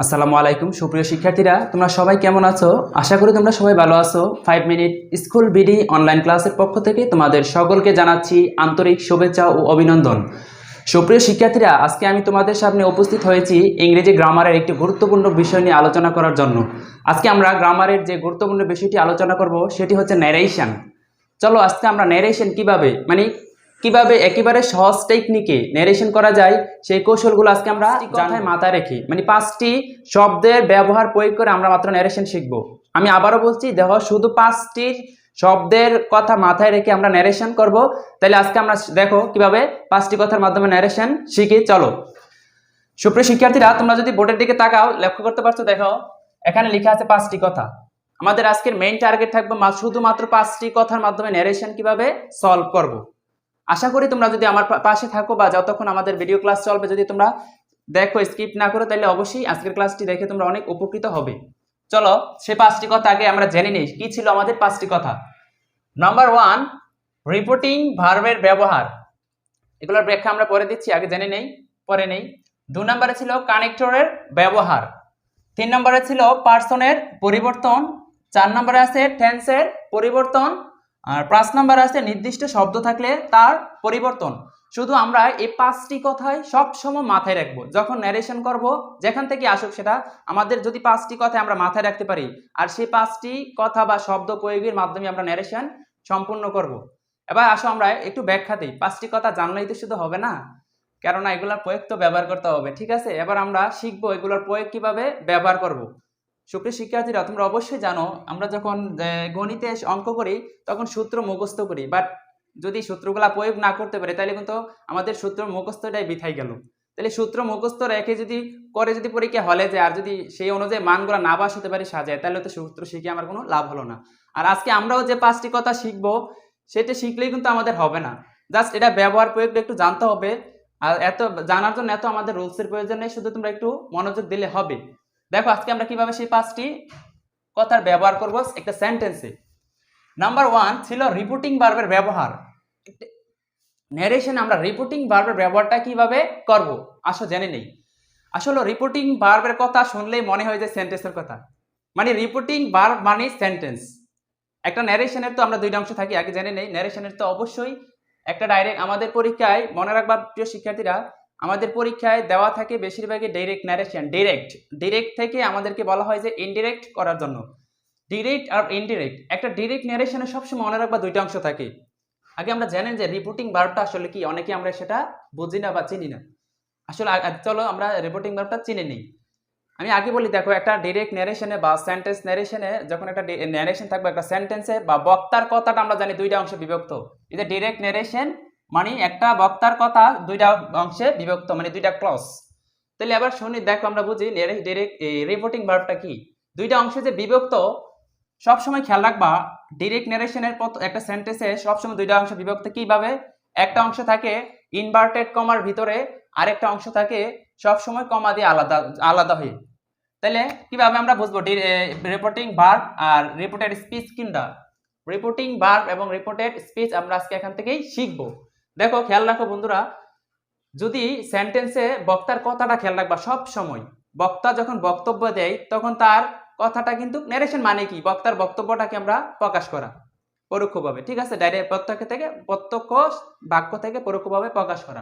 আসসালামু আলাইকুম সুপ্রিয় শিক্ষার্থীরা, তোমরা সবাই কেমন আছো? আশা করি তোমরা সবাই ভালো আছো। 5 মিনিট স্কুল বিডি অনলাইন ক্লাসের পক্ষ থেকে তোমাদের সকলকে জানাচ্ছি আন্তরিক শুভেচ্ছা ও অভিনন্দন। সুপ্রিয় শিক্ষার্থীরা, আজকে আমি তোমাদের সামনে উপস্থিত হয়েছি ইংরেজি গ্রামারের একটি গুরুত্বপূর্ণ বিষয় নিয়ে আলোচনা করার জন্য। আজকে আমরা গ্রামারের যে গুরুত্বপূর্ণ বিষয়টি আলোচনা করব সেটি হচ্ছে ন্যারেশন। চলো আজকে আমরা ন্যারেশন কিভাবে একেবারে সহজ টেকনিকে ন্যারেশন করা যায় সেই কৌশলগুলো আজকে আমরা কথায় মাথায় রেখি, 5টি শব্দের ব্যবহার প্রয়োগ করে আমরা মাত্র ন্যারেশন শিখবো। আমি আবারও বলছি, দেখো, শুধু 5টি শব্দের কথা মাথায় রেখে আমরা ন্যারেশন করব। তাহলে আজকে আমরা দেখো কিভাবে 5টি কথার মাধ্যমে ন্যারেশন শিখি। চলো সুপ্রিয় শিক্ষার্থীরা, তোমরা যদি বোর্ডের দিকে তাকাও, লক্ষ্য করতে পারছো, দেখো এখানে লেখা আছে 5টি কথা। আমাদের আজকের মেইন টার্গেট থাকবে শুধুমাত্র 5টি কথার মাধ্যমে ন্যারেশন কিভাবে সলভ করব। আশা করি তোমরা যদি আমার পাশে থাকো বা যতক্ষণ আমাদের ভিডিও ক্লাস চলবে যদি তোমরা দেখো, স্কিপ না করো, তাহলে অবশ্যই আজকের ক্লাসটি দেখে তোমরা অনেক উপকৃত হবে। চলো সে 5টি কথা আগে আমরা জেনে নিই। কি ছিল আমাদের 5টি কথা? নাম্বার 1, রিপোর্টিং ভার্বের ব্যবহার। এগুলোর ব্যাখ্যা আমরা পরে দিচ্ছি, আগে জেনে নেই, পরে নেই। 2 নম্বরে ছিল কানেক্টরের ব্যবহার। 3 নম্বরে ছিল পার্সনের পরিবর্তন। 4 নম্বরে আছে টেন্সের পরিবর্তন। আর 5 নম্বরে আছে নির্দিষ্ট শব্দ থাকলে তার পরিবর্তন। শুধু আমরা এই 5টি কথাই সবসময় মাথায় রাখবো যখন ন্যারেশন করব, যেখান থেকে আসুক সেটা। আমাদের যদি 5টি কথা আমরা মাথায় রাখতে পারি আর সেই 5টি কথা বা শব্দ প্রয়োগের মাধ্যমে আমরা ন্যারেশন সম্পূর্ণ করব। এবার আসো আমরা একটু ব্যাখ্যা দিই। 5টি কথা জানলেই তো শুধু হবে না, কেননা এগুলোর প্রয়োগ তো ব্যবহার করতে হবে, ঠিক আছে? এবার আমরা শিখবো এগুলোর প্রয়োগ কিভাবে ব্যবহার করব। সুপ্রিয় শিক্ষার্থীরা, তোমরা অবশ্যই জানো আমরা যখন গণিতে অঙ্ক করি তখন সূত্র মুখস্থ করি, বাট যদি সূত্রগুলা প্রয়োগ না করতে পারি তাহলে কিন্তু আমাদের সূত্র মুখস্থটাই বৃথাই গেল। তাহলে সূত্র মুখস্থ রেখে যদি পরীক্ষা হলে যায় আর যদি সেই অনুযায়ী মানগুলো না বসাতে পারি সাজায়, তাহলে তো সূত্র শিখে আমার কোনো লাভ হলো না। আর আজকে আমরাও যে 5টি কথা শিখবো সেটা শিখলেই কিন্তু আমাদের হবে না, জাস্ট এটা ব্যবহার প্রয়োগটা একটু জানতে হবে। আর এত জানার জন্য এত আমাদের রুলসের প্রয়োজন নেই, শুধু তোমরা একটু মনোযোগ দিলে হবে। দেখো আজকে আমরা কিভাবে সেই 5টি কথার ব্যবহার করব একটা সেন্টেন্সে। নাম্বার 1 ছিল রিপোর্টিং ভার্বের ব্যবহার। ন্যারেশন আমরা রিপোর্টিং ভার্বের ব্যবহারটা কিভাবে করব আসো জেনে নেই। আসলে রিপোর্টিং ভার্বের কথা শুনলেই মনে হয় যে সেন্টেন্সের কথা, রিপোর্টিং ভার্ব মানে সেন্টেন্স। একটা ন্যারেশনের তো আমরা 2টা অংশ থাকি, আগে জেনে নেই। ন্যারেশনের তো অবশ্যই একটা ডাইরেক্ট, আমাদের পরীক্ষায় মনে রাখবা প্রিয় শিক্ষার্থীরা, আমাদের পরীক্ষায় দেওয়া থাকে বেশিরভাগই ডাইরেক্ট ন্যারেশন। ডিরেক্ট থেকে আমাদেরকে বলা হয় যে ইনডিরেক্ট করার জন্য। ডিরেক্ট আর ইনডিরেক্ট, একটা ডিরেক্ট ন্যারেশনে সবসময় মনে রাখবা 2টা অংশ থাকে। আগে আমরা জানেন যে রিপোর্টিং ভার্বটা আসলে কি, অনেকে আমরা সেটা বুঝি না বা চিনি না। আসলে চলো আমরা রিপোর্টিং ভার্বটা চিনে নিই। আমি আগে বলি, দেখো একটা ডিরেক্ট ন্যারেশনে বা সেন্টেন্স ন্যারেশনে যখন একটা ন্যারেশন থাকবে একটা সেন্টেন্সে বা বক্তার কথাটা আমরা জানি 2টা অংশে বিভক্ত। এই যে ডিরেক্ট ন্যারেশন একটা বক্তার কথা 2টা অংশে বিভক্ত, 2টা ক্লজ। তাহলে এবার শুনি, দেখো আমরা বুঝি ডিরেক্ট রিপোর্টিং ভার্বটা কি। 2টা অংশে যে বিভক্ত, সবসময় খেয়াল রাখবা ডিরেক্ট ন্যারেশনের একটা সেন্টেন্সে সবসময় 2টা অংশ বিভক্ত। কিভাবে? একটা অংশ থাকে ইনভার্টেড কমার ভিতরে, আরেকটা অংশ থাকে সবসময় কমা দিয়ে আলাদা আলাদা হয়ে। তাহলে কিভাবে আমরা বুঝবো রিপোর্টিং ভার্ব আর রিপোর্টেড স্পিচ কিংবা রিপোর্টিং ভার্ব এবং রিপোর্টেড স্পিচ আমরা আজকে এখান থেকেই শিখবো। দেখো খেয়াল রাখো বন্ধুরা, যদি সেন্টেন্সে বক্তার কথাটা খেয়াল রাখবা, সব সময় বক্তা যখন বক্তব্য দেয় তখন তার কথাটা কিন্তু ন্যারেশন মানে কি, বক্তার বক্তব্যটাকে আমরা প্রকাশ করা পরোক্ষভাবে, ঠিক আছে? ডাইরেক্ট প্রত্যক্ষ বাক্য থেকে পরোক্ষভাবে প্রকাশ করা।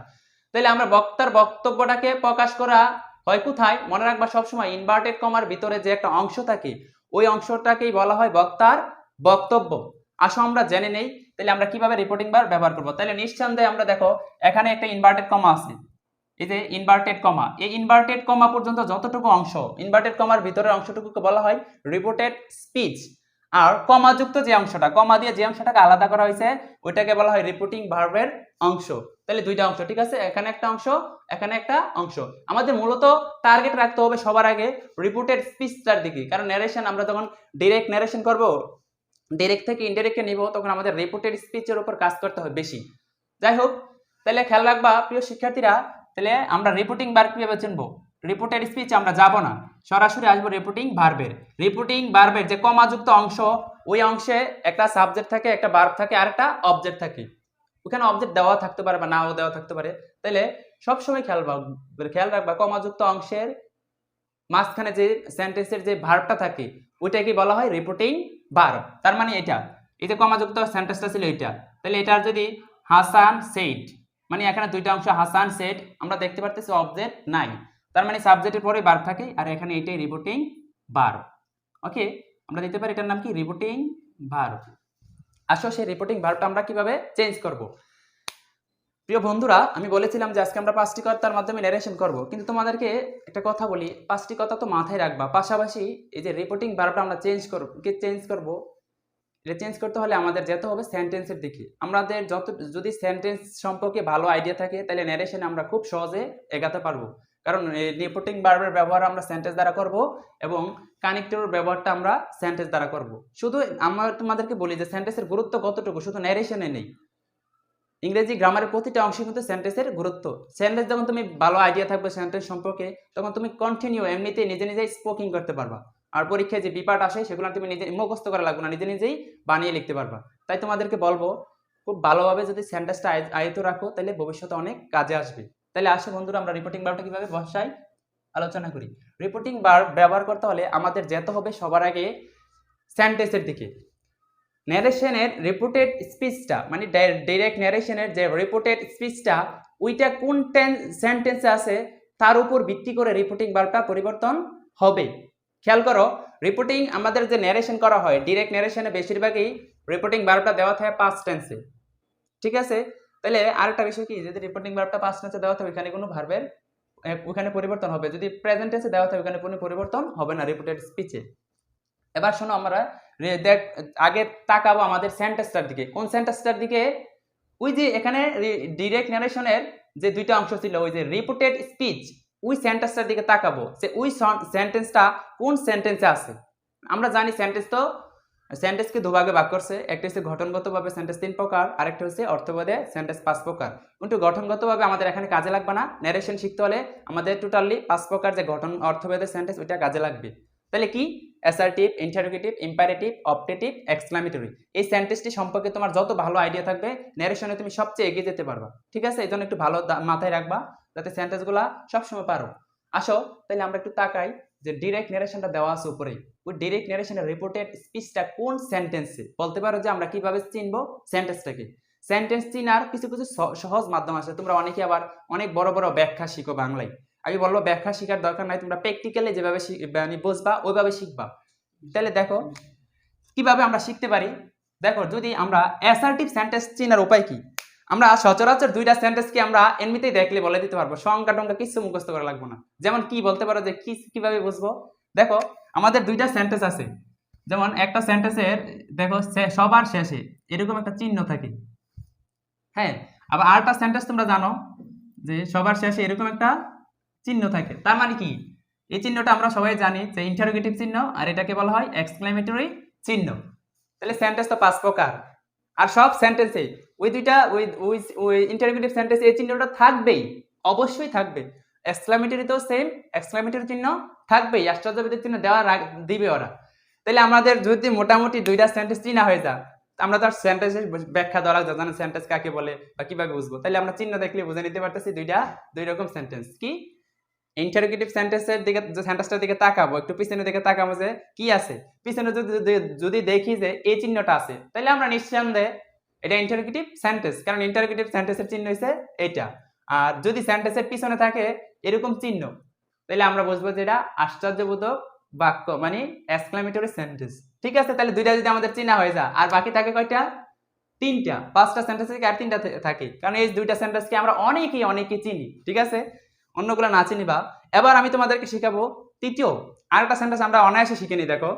তাহলে আমরা বক্তার বক্তব্যটাকে প্রকাশ করা হয় কোথায়? মনে রাখবা সবসময় ইনভার্টেড কমার ভিতরে যে একটা অংশ থাকে ওই অংশটাকেই বলা হয় বক্তার বক্তব্য। আসো আমরা জেনে নেই তাহলে আমরা কিভাবে রিপোর্টিং ভার্ব ব্যবহার করব। তাহলে নিঃসন্দেহে আমরা দেখো এখানে একটা ইনভার্টেড কমা আছে, এই যে ইনভার্টেড কমা, এই ইনভার্টেড কমা পর্যন্ত যতটুকু অংশ, ইনভার্টেড কমার ভিতরের অংশটুকুকে বলা হয় রিপোর্টেড স্পিচ। আর কমাযুক্ত যে অংশটা, কমা দিয়ে যে অংশটাকে আলাদা করা হয়েছে ওইটাকে বলা হয় রিপোর্টিং ভার্বের অংশ। তাহলে 2টা অংশ, ঠিক আছে? এখানে একটা অংশ, এখানে একটা অংশ। আমাদের মূলত টার্গেট রাখতে হবে সবার আগে রিপোর্টেড স্পিচটার দিকে, কারণ ন্যারেশন আমরা যখন ডিরেক্ট ন্যারেশন করব, ডিরেক্ট থেকে ইনডিরেক্টে নিব, তখন আমাদের রিপোর্টেড স্পিচের উপর কাজ করতে হয় বেশি। যাই হোক, তাহলে খেয়াল রাখবা প্রিয় শিক্ষার্থীরা, তাহলে আমরা রিপোর্টিং ভার্ব কিভাবে চিনবো? রিপোর্টেড স্পিচ আমরা যাব না, সরাসরি আসবো রিপোর্টিং ভার্বের। রিপোর্টিং ভার্বের যে কমাযুক্ত অংশ, ওই অংশে একটা সাবজেক্ট থাকে, একটা ভার্ব থাকে আর একটা অবজেক্ট থাকে। ওখানে অবজেক্ট দেওয়া থাকতে পারে বা নাও দেওয়া থাকতে পারে। তাহলে সবসময় খেয়াল রাখবা কমাযুক্ত অংশের মাঝখানে যে সেন্টেন্সের যে ভার্বটা থাকে ওইটাকে বলা হয় রিপোর্টিং ভার্ব। তার মানে এটা, এই যে কমাযুক্ত সেন্টেন্সটা ছিল এটা, তাহলে এটার যদি হাসান সেড, মানে এখানে দুইটা অংশ হাসান সেড, আমরা দেখতে পারতেছি অবজেক্ট নাই, তার মানে সাবজেক্টের পরে ভার্ব থাকে, আর এখানে এটাই রিপোর্টিং ভার্ব। ওকে, আমরা দিতে পারি এটার নাম কি রিপোর্টিং ভার্ব। আসো সেই রিপোর্টিং ভার্বটা আমরা কিভাবে চেঞ্জ করব। প্রিয় বন্ধুরা, আমি বলেছিলাম যে আজকে আমরা 5টি কর্তার মাধ্যমে ন্যারেশন করব, কিন্তু তোমাদেরকে একটা কথা বলি, 5টি কথা তো মাথায় রাখবা, পাশাপাশি এই যে রিপোর্টিং ভার্বটা আমরা চেঞ্জ করব, এটা চেঞ্জ করতে হলে আমাদের যেতে হবে সেন্টেন্সের দিকে। আমাদের যদি সেন্টেন্স সম্পর্কে ভালো আইডিয়া থাকে তাহলে ন্যারেশনে আমরা খুব সহজে এগাতে পারবো, কারণ রিপোর্টিং ভার্বের ব্যবহার আমরা সেন্টেন্স দ্বারা করব এবং কানেক্টরের ব্যবহারটা আমরা সেন্টেন্স দ্বারা করব। শুধু আমরা তোমাদেরকে বলি যে সেন্টেন্সের গুরুত্ব কতটুকু শুধু ন্যারেশনে নেই, ইংরেজি গ্রামারের প্রতিটা অংশে কিন্তু সেন্টেন্সের গুরুত্ব। সেন্টেন্স যখন তুমি ভালো আইডিয়া থাকবে সেন্টেন্স সম্পর্কে, তখন তুমি কন্টিনিউ এমনিতেই নিজে নিজেই স্পোকিং করতে পারবা, আর পরীক্ষায় যে বিপার্ট আসে সেগুলো তুমি নিজে মুখস্থ করা লাগবে না, নিজে নিজেই বানিয়ে লিখতে পারবা। তাই তোমাদেরকে বলবো খুব ভালোভাবে যদি সেন্টেন্সটা আয়ত্ত রাখো তাহলে ভবিষ্যতে অনেক কাজে আসবে। তাহলে আসো বন্ধুরা, আমরা রিপোর্টিং ভার্বটা কিভাবে বসাই আলোচনা করি। রিপোর্টিং ভার্ব ব্যবহার করতে হলে আমাদের যেতে হবে সবার আগে সেন্টেন্সের দিকে। ন্যারেশনের রিপোর্টেড স্পিচটা, মানে ডাইরেক্ট ন্যারেশনের যে রিপোর্টেড স্পিচটা ওইটা কোন সেন্টেন্সে আছে তার উপর ভিত্তি করে রিপোর্টিং ভার্বটা পরিবর্তন হবে। খেয়াল করো, রিপোর্টিং আমাদের যে ন্যারেশন করা হয় ডিরেক্ট ন্যারেশনে বেশিরভাগই রিপোর্টিং ভার্বটা দেওয়া থাকে পাস্ট টেন্সে, ঠিক আছে। তাহলে আরেকটা বিষয় কি, যদি রিপোর্টিং ভার্বটা পাস্ট টেন্সে দেওয়া থাকে ওখানে কোনো ভার্বের ওখানে পরিবর্তন হবে, যদি প্রেজেন্ট টেন্সে দেওয়া থাকে ওখানে কোনো পরিবর্তন হবে না রিপোর্টেড স্পিচে। এবার শোনো, আমরা আগে তাকাবো আমাদের সেন্টেন্সটার দিকে। কোন সেন্টেন্সটার দিকে? ওই যে এখানে ডিরেক্ট ন্যারেশনের যে দুইটা অংশ ছিল, ওই যে রিপোর্টেড স্পিচ, ওই সেন্টেন্সটার দিকে তাকাবো যে ওই সেন্টেন্সটা কোন সেন্টেন্সে আছে। আমরা জানি সেন্টেন্সকে দুভাগে ভাগ করছে, একটা হচ্ছে গঠনগতভাবে সেন্টেন্স 3 প্রকার, আরেকটা হচ্ছে অর্থবোধে সেন্টেন্স 5 প্রকার। কিন্তু গঠনগতভাবে আমাদের এখানে কাজে লাগবে না, ন্যারেশন শিখতে হলে আমাদের টোটালি 5 প্রকার যে গঠন অর্থবোধে সেন্টেন্স ওইটা কাজে লাগবে। তাহলে কি? Assertive, interrogative, imperative, optative, exclamatory. এই সেন্টেন্সটি সম্পর্কে তোমার যত ভালো আইডিয়া থাকবে ন্যারেশনে তুমি সবচেয়ে এগিয়ে যেতে পারবা, ঠিক আছে। এই জন্য একটু ভালো মাথায় রাখবা যাতে সেন্টেন্সগুলা সবসময় পারো। আসো তাহলে আমরা একটু তাকাই যে ডিরেক্ট ন্যারেশনটা দেওয়া আছে উপরে, ওই ডিরেক্ট ন্যারেশনের রিপোর্টেড স্পিচটা কোন সেন্টেন্সে। বলতে পারো যে আমরা কিভাবে চিনবো সেন্টেন্সটাকে। সেন্টেন্স চিনার কিছু কিছু সহজ মাধ্যম আছে। তোমরা অনেকে আবার অনেক বড় বড় ব্যাখ্যা শিখো বাংলায়, আমি বলবো ব্যাখ্যা শিখার দরকার নাই, তোমরা প্র্যাকটিক্যালি যেভাবে বুঝবা ওইভাবে শিখবা। তাহলে দেখো কিভাবে আমরা শিখতে পারি। দেখো, যদি আমরা অ্যাসার্টিভ সেন্টেন্স চিনার উপায় কি, আমরা সচরাচর দুইটা সেন্টেন্সকে আমরা এমনিতেই দেখলে বলে দিতে পারবো, সংখ্যা টংখ্যা কিছু মুখস্থ করা লাগবে না। যেমন কি বলতে পারো যে কিভাবে বুঝবো। দেখো, আমাদের দুইটা সেন্টেন্স আছে, যেমন একটা সেন্টেন্সের দেখো সবার শেষে এরকম একটা চিহ্ন থাকে, হ্যাঁ। আবার আরেকটা সেন্টেন্স তোমরা জানো যে সবার শেষে এরকম একটা চিহ্ন থাকে। তার মানে কি? এই চিহ্নটা আমরা সবাই জানি যে ইন্টারোগেটিভ চিহ্ন, আর এটাকে বলা হয় এক্সক্লেমেটরি চিহ্ন। তাহলে সেন্টেন্স তো 5 প্রকার, আর সব সেন্টেন্সে ওই দুইটা ওই ইন্টারোগেটিভ সেন্টেন্সে এই চিহ্নটা থাকবেই, অবশ্যই থাকবে। এক্সক্লেমেটরি তো সেম, এক্সক্লেমেটরি চিহ্ন থাকবেই, আশ্চর্যবোধক চিহ্ন দিবে ওরা। তাহলে আমাদের যদি মোটামুটি দুইটা সেন্টেন্স চিনা হয়ে যায়, আমরা তার সেন্টেন্সের ব্যাখ্যা দেওয়া লাগবে, জানেন সেন্টেন্স কাকে বলে বা কিভাবে বুঝবো। তাহলে আমরা চিহ্ন দেখলে বুঝে নিতে পারতেছি দুই রকম সেন্টেন্স। কি? ইন্টারোগেটিভ সেন্টেন্সের দিকে, যে সেন্টেন্সটার দিকে তাকাবো, একটু পিছনের দিকে তাকাবো যে কি আছে পিছনে, যদি দেখি যে এই চিহ্নটা আছে তাহলে আমরা নিঃসন্দেহে এটা ইন্টারোগেটিভ সেন্টেন্স, কারণ ইন্টারোগেটিভ সেন্টেন্সের চিহ্ন হচ্ছে এটা। আর যদি সেন্টেন্সের পিছনে থাকে এরকম চিহ্ন, তাহলে আমরা বুঝবো যে এটা আশ্চর্যবোধক বাক্য, মানে এক্সক্লেমেটরি সেন্টেন্স, ঠিক আছে। তাহলে দুইটা যদি আমাদের চিহ্ন হয়ে যায়, আর বাকি থাকে কয়টা? 3টা। 5টা সেন্টেন্স থেকে আর 3টা থাকে, কারণ এই দুইটা সেন্টেন্সকে আমরা অনেকেই চিনি, ঠিক আছে, অন্যগুলো না চিনিবা। এবার আমি তোমাদেরকে শিখাবো তৃতীয় আরেকটা সেন্টেন্স, আমরা অনায়াসে শিখে নিই। দেখো,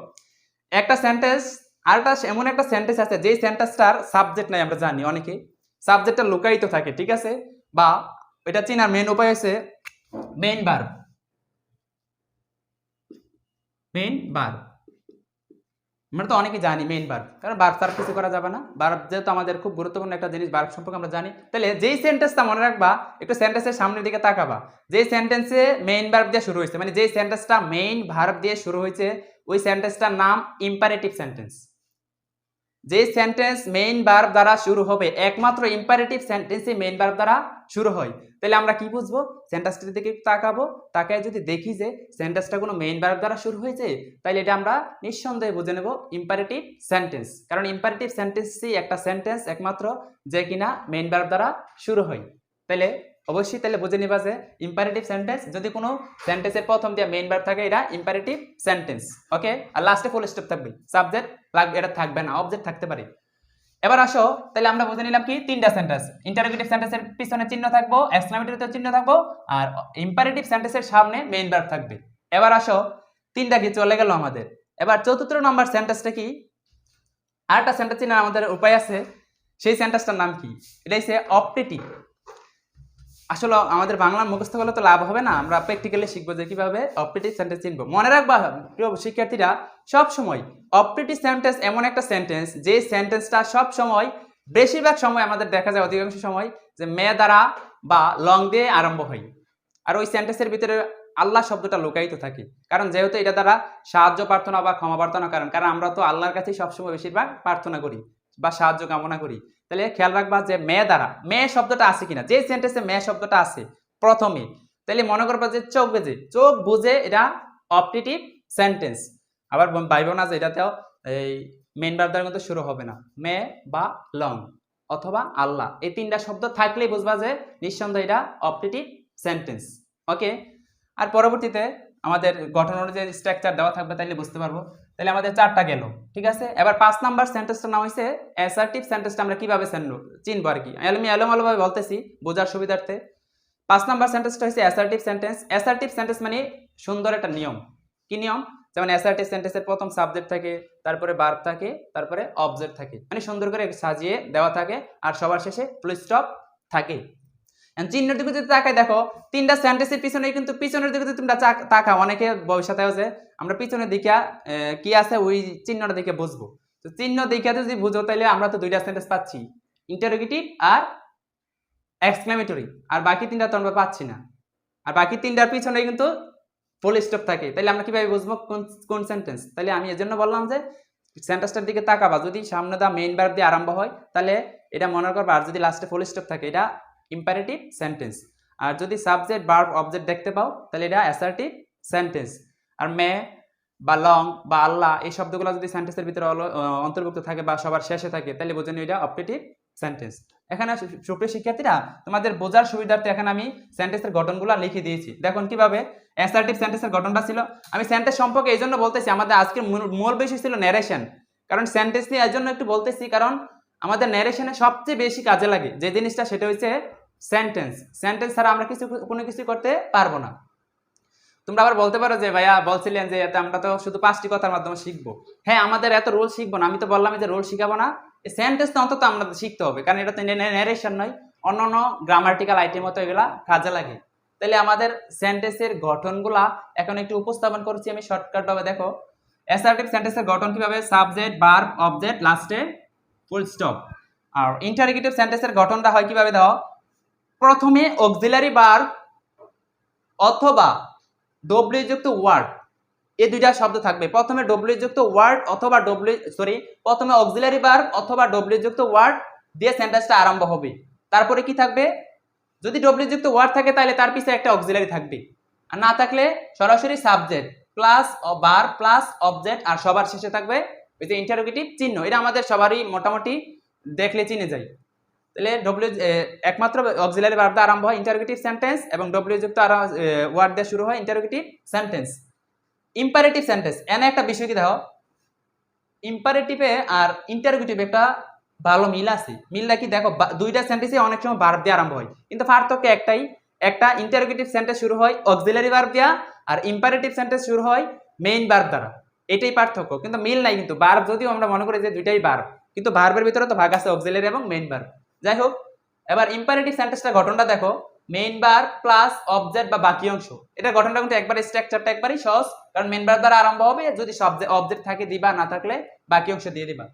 একটা সেন্টেন্স, আরেকটা এমন একটা সেন্টেন্স আছে যেই সেন্টেন্সটার সাবজেক্ট নাই, আমরা জানি অনেকে সাবজেক্টটা লুকায়িত থাকে, ঠিক আছে। বা এটা চেনার মেন উপায় হচ্ছে মেইন ভার্ব। আমরা তো অনেকেই জানি মেইন ভার্ব, কারণ ভার্ব ছাড়া কিছু করা যাবে না। ভার্ব যেহেতু আমাদের খুব গুরুত্বপূর্ণ একটা জিনিস, ভার্ব সম্পর্কে আমরা জানি। তাহলে যেই সেন্টেন্সটা মনে রাখবা, একটু সেন্টেন্সের সামনের দিকে তাকাবা, যেই সেন্টেন্সে মেইন ভার্ব দিয়ে শুরু হয়েছে, মানে যেই সেন্টেন্সটা মেইন ভার্ব দিয়ে শুরু হয়েছে, ওই সেন্টেন্সটার নাম ইম্পারেটিভ সেন্টেন্স। যে সেন্টেন্স মেইন ভার্ব দ্বারা শুরু হবে একমাত্র ইম্পারেটিভ সেন্টেন্সই মেইন ভার্ব দ্বারা শুরু হয়। তাহলে আমরা কি বুঝবো? সেন্টেন্সটার দিকে তাকাবো, তাকায় যদি দেখি যে সেন্টেন্সটা কোনো মেইন ভার্ব দ্বারা শুরু হয়েছে, তাহলে এটা আমরা নিঃসন্দেহে বুঝে নেব ইম্পারেটিভ সেন্টেন্স। কারণ ইম্পারেটিভ সেন্টেন্সই একটা সেন্টেন্স একমাত্র যে কিনা মেইন ভার্ব দ্বারা শুরু হয়। তাহলে অবশ্যই তাহলে বুঝে নিবা যে ইম্পারেটিভ সেন্টেন্স যদি কোনো সেন্টেন্সের প্রথম দিয়ে মেইন ভার্ব থাকে এটা ইম্পারেটিভ সেন্টেন্স। ওকে, আর লাস্টে ফুল স্টপ থাকবে, সাবজেক্ট এটা থাকবে না, অবজেক্ট থাকতে পারে। এবার আসো তাহলে আমরা বুঝে নিলাম কি তিনটা সেন্টেন্স, ইন্টারোগেটিভ সেন্টেন্সের পিছনে চিহ্ন থাকবো, এক্সক্লেমেটরিতে চিহ্ন থাকবো, আর ইম্পারেটিভ সেন্টেন্সের সামনে মেইন ভার্ব থাকবে। এবার আসো তিনটা কি চলে গেল আমাদের। এবার চতুর্থ নাম্বার সেন্টেন্সটা কি? আরেকটা সেন্টেন্স চিনার আমাদের উপায় আছে, সেই সেন্টেন্সটার নাম কি? এটা হচ্ছে অপটেটিভ। আসলে আমাদের বাংলা মুখস্থ করলে তো লাভ হবে না, আমরা প্র্যাকটিক্যালি শিখবো যে কিভাবে অপটেটিভ সেন্টেন্স চিনবো। মনে রাখবা প্রিয় শিক্ষার্থীরা, সব সময় অপটেটিভ সেন্টেন্স এমন একটা সেন্টেন্স যে সেন্টেন্সটা সব সময় বেশিরভাগ সময় আমাদের দেখা যায় অধিকাংশ সময় যে মে দ্বারা বা লং দিয়ে আরম্ভ হয়, আর ওই সেন্টেন্সের ভিতরে আল্লাহ শব্দটা লুকায়িত থাকে। কারণ যেহেতু এটা দ্বারা সাহায্য প্রার্থনা বা ক্ষমা প্রার্থনা করেন, কারণ আমরা তো আল্লাহর কাছেই সবসময় বেশিরভাগ প্রার্থনা করি বা সাহায্য কামনা করি। তাহলে খেয়াল রাখবা যে মে দ্বারা মে শব্দটা আছে কিনা, যে সেন্টেন্সে মে শব্দটা আছে প্রথমে, তাহলে মনে করবা যে চোখ বুঝে এটা অপটেটিভ সেন্টেন্স। আবার ভাইবো না যে এটাতেও এই মেইন ভার্ব দ্বারা কিন্তু শুরু হবে না, মে বা লং অথবা আল্লাহ এই তিনটা শব্দ থাকলেই বুঝবা যে নিঃসন্দেহে এটা অপটেটিভ সেন্টেন্স। ওকে, আর পরবর্তীতে আমাদের গঠন অনুযায়ী স্ট্রাকচার দেওয়া থাকবে, তাইলে বুঝতে পারবো। তাহলে আমাদের চারটা গেল, ঠিক আছে। এবার 5 নাম্বার সেন্টেন্সটার নাম হইছে অ্যাসার্টিভ সেন্টেন্সটা আমরা কিভাবে চিনবো আর কি, আমি এলোমেলোভাবে বলতেছি বোঝার সুবিধার্থে। 5 নাম্বার সেন্টেন্সটা হচ্ছে অ্যাসার্টিভ সেন্টেন্স। অ্যাসার্টিভ সেন্টেন্স মানে সুন্দর একটা নিয়ম। কি নিয়ম? যেমন অ্যাসার্টিভ সেন্টেন্সের প্রথম সাবজেক্ট থাকে, তারপরে ভার্ব থাকে, তারপরে অবজেক্ট থাকে, মানে সুন্দর করে সাজিয়ে দেওয়া থাকে, আর সবার শেষে ফুল স্টপ থাকে। চিহ্নের দিকে যদি তাকাই দেখো, তিনটা সেন্টেন্সের পিছনে কিন্তু পিছনের দিকে যদি তোমরা তাকাও, অনেকে ভবিষ্যতে যে আমরা পিছনের দিকে কি আছে ওই চিহ্নটা দেখে বুঝবো। তো চিহ্ন দেখে যদি বুঝো তাহলে আমরা তো দুইটা সেন্টেন্স পাচ্ছি, ইন্টারোগেটিভ আর এক্সক্লেমেটরি, আর বাকি তিনটা তো আমরা পাচ্ছি না। আর বাকি তিনটার পিছনে কিন্তু ফুল স্টপ থাকে, তাহলে আমরা কিভাবে বুঝবো কোন সেন্টেন্স? তাহলে আমি এজন্য বললাম যে সেন্টেন্সটার দিকে তাকাবা, যদি সামনে দা মেইন ভার্ব দিয়ে আরম্ভ হয় তাহলে এটা মনে করবা, আর যদি লাস্টে ফুল স্টপ থাকে এটা ইম্পারেটিভ সেন্টেন্স, আর যদি সাবজেক্ট ভার্ব অবজেক্ট দেখতে পাও তাহলে এটা অ্যাসার্টিভ সেন্টেন্স। আর মে বা লং বা আল্লাহ এই শব্দগুলো যদি সেন্টেন্সের ভিতরে অন্তর্ভুক্ত থাকে বা সবার শেষে থাকে তাহলে বোঝেন এটা অপটেটিভ সেন্টেন্স। এখানে সুপ্রিয় শিক্ষার্থীরা, তোমাদের বোঝার সুবিধার্থে এখানে আমি সেন্টেন্সের গঠনগুলো লিখে দিয়েছি। দেখুন কিভাবে অ্যাসার্টিভ সেন্টেন্সের গঠনটা ছিল। আমি সেন্টেন্স সম্পর্কে এই জন্য বলতেছি, আমাদের আজকের মূল বিষয় ছিল ন্যারেশন। কারণ সেন্টেন্স নিয়ে এই জন্য একটু বলতেছি, কারণ আমাদের ন্যারেশনে সবচেয়ে বেশি কাজে লাগে যে জিনিসটা, সেটা হচ্ছে সেন্টেন্স। সেন্টেন্স ছাড়া আমরা কোনো কিছু করতে পারবো না। তোমরা আবার বলতে পারো যে ভাইয়া বলছিলেন যে আমরা তো শুধু 5টি কথার মাধ্যমে শিখবো। হ্যাঁ, আমাদের এত রোল শিখবো না, আমি তো বললাম যে রোল শিখাবো না, সেন্টেন্স তো অন্তত আমরা শিখতে হবে, কারণ এটা তো ন্যারেশন নয়, অন্যান্য গ্রামাটিক্যাল আইটেম মতো এগুলা কাজে লাগে। তাহলে আমাদের সেন্টেন্সের গঠনগুলা এখন একটু উপস্থাপন করছি আমি শর্টকাট ভাবে। দেখো অ্যাসার্টিভ সেন্টেন্সের গঠন কিভাবে, সাবজেক্ট ভার্ব অবজেক্ট লাস্টে ফুল স্টপ। আর ইন্টারোগেটিভ সেন্টেন্সের গঠনটা হয় কিভাবে, দাও প্রথমে অক্সিলারি ভার্ব অথবা ডব্লিউ যুক্ত ওয়ার্ড, এই দুইটা শব্দ থাকবে। প্রথমে ডব্লিউ যুক্ত ওয়ার্ড অথবা প্রথমে অক্সিলারি ভার্ব অথবা ডব্লিউ যুক্ত ওয়ার্ড দিয়ে সেন্টেন্সটা আরম্ভ হবে। তারপরে কি থাকবে, যদি ডব্লিউ যুক্ত ওয়ার্ড থাকে তাহলে তার পিছে একটা অক্সিলারি থাকবে, আর না থাকলে সরাসরি subject plus verb plus object, আর সবার শেষে থাকবে ওই যে ইন্টারোগেটিভ চিহ্ন। এটা আমাদের সবারই মোটামুটি দেখলে চিনে যায়। তাহলে একমাত্র অক্সিলারি ভার্ব দিয়ে আরম্ভ হয় ইন্টারোগেটিভ সেন্টেন্স, এবং ডব্লিউ যুক্ত ওয়ার্ড দিয়ে শুরু হয় ইন্টারোগেটিভ সেন্টেন্স। ইম্পারেটিভ সেন্টেন্স এনে একটা বিষয় কি দেখো, ইম্পারেটিভে আর ইন্টারোগেটিভ একটা ভালো মিল আছে। মিলটা কি দেখো, দুইটা সেন্টেন্সে অনেক সময় ভার্ব দিয়ে আরম্ভ হয়, কিন্তু পার্থক্য একটাই, একটা ইন্টারোগেটিভ সেন্টেন্স শুরু হয় অক্সিলারি ভার্ব দিয়া, আর ইম্পারেটিভ সেন্টেন্স শুরু হয় মেইন ভার্ব দ্বারা। এটাই পার্থক্য, কিন্তু মিল নাই। কিন্তু ভার্ব যদিও আমরা মনে করি যে দুইটাই ভার্ব, কিন্তু ভার্বের ভিতরে তো ভাগ আছে অক্সিলারি এবং মেইন ভার্ব। যাই হোক, এবার ইম্পারেটিভ সেন্টেন্সটা গঠনটা দেখো, মেইন ভার্ব প্লাস অবজেক্ট বা বাকি অংশ। এটা গঠনটা কিন্তু একবারে স্ট্রাকচারটা একবারই সহজ, কারণ মেইন ভার্ব দ্বারা আরম্ভ হবে, যদি অবজেক্ট থাকে দিবা, না থাকলে বাকি অংশ দিয়ে দিবা।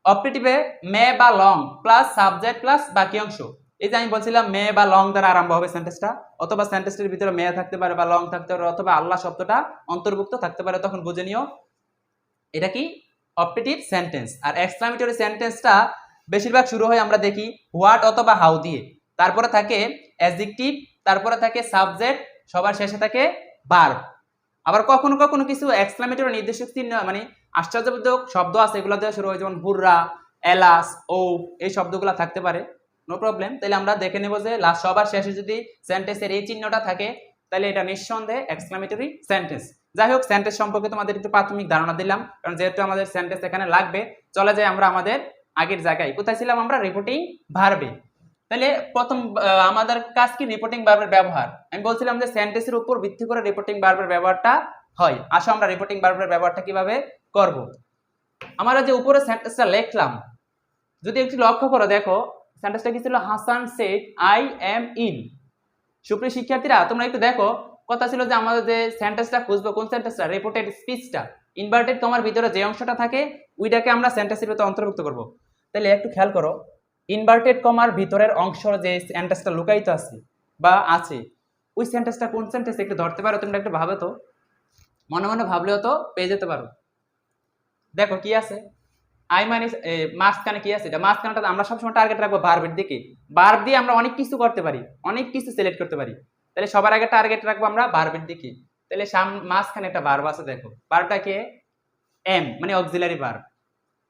অপটেটিভে মে বা লং প্লাস সাবজেক্ট প্লাস বাকি অংশ। এই যে আমি বলছিলাম মে বা লং দ্বারা আরম্ভ হবে সেন্টেন্সটা, অথবা সেন্টেন্সটির ভিতরে মে থাকতে পারে বা লং থাকতে পারে, অথবা আল্লাহ শব্দটা অন্তর্ভুক্ত থাকতে পারে, তখন বুঝে নিও এটা কি অপটেটিভ সেন্টেন্স। আর এক্সক্লামেটরি সেন্টেন্সটা বেশিরভাগ শুরু হয় আমরা দেখি হোয়াট অথবা হাউ দিয়ে, তারপরে থাকে অ্যাডজেক্টিভ, তারপরে থাকে সাবজেক্ট, সবার শেষে থাকে ভার্ব। আবার কখনো কখনো কিছু এক্সক্লামেটরি নির্দেশক চিহ্ন মানে আশ্চর্যবোধক শব্দ আছে, এগুলো দিয়ে শুরু হয়, যেমন হুররা, এলাস, ও, এই শব্দগুলো থাকতে পারে, নো প্রবলেম। তাহলে আমরা দেখে নেব যে লাস্ট সবার শেষে যদি সেন্টেন্সের এই চিহ্নটা থাকে তাহলে এটা নিঃসন্দেহে এক্সক্লামেটরি সেন্টেন্স। যাই হোক, সেন্টেন্স সম্পর্কে তোমাদের একটু প্রাথমিক ধারণা দিলাম, কারণ যেহেতু আমাদের সেন্টেন্স এখানে লাগবে, চলে যাই আমরা আমাদের আগের জায়গায়। কোথায় ছিলাম আমরা? রিপোর্টিং ভার্বে। তাহলে প্রথম আমাদের কাজ কি? রিপোর্টিং ভার্বের ব্যবহার। আমি বলছিলাম যে সেন্টেন্সের উপর ভিত্তি করে রিপোর্টিং ভার্বের ব্যবহারটা হয়। আসো আমরা রিপোর্টিং ভার্বের ব্যবহারটা কিভাবে করব। আমরা যে উপরে সেন্টেন্সটা লিখলাম, যদি একটু লক্ষ্য করো, দেখো সেন্টেন্সটা কি ছিল? Hasan said I am in. সুপ্রিয় শিক্ষার্থীরা, তোমরা একটু দেখো, কথা ছিল যে আমাদের যে সেন্টেন্সটা খুঁজবো, কোন সেন্টেন্সটা? রিপোর্টেড স্পিচটা। ইনভার্টেড কমার ভিতরে যে অংশটা থাকে ওইটাকে আমরা সেন্টেন্সের ভিতরে অন্তর্ভুক্ত করব। তাহলে একটু খেয়াল করো, ইনভার্টেড কমার ভিতরের অংশ যে সেন্টেন্সটা লুকায়িত আছে বা আছে, ওই সেন্টেন্সটা কোন সেন্টেন্স একটু ধরতে পারো? তোমরা একটু ভাবে তো, মনে মনে ভাবলেও তো পেয়ে যেতে পারো। দেখো কি আছে, আই মানে মাঝখানে কি আছে? এটা মাঝখানটা আমরা সবসময় টার্গেট রাখবো ভার্বের দিকে। ভার্ব দিয়ে আমরা অনেক কিছু করতে পারি, অনেক কিছু সিলেক্ট করতে পারি। তাহলে সবার আগে টার্গেট রাখবো আমরা ভার্বের দিকে। তাহলে মাঝখানে একটা ভার্ব আছে, দেখো ভার্বটা কে? এম মানে অক্সিলারি ভার্ব,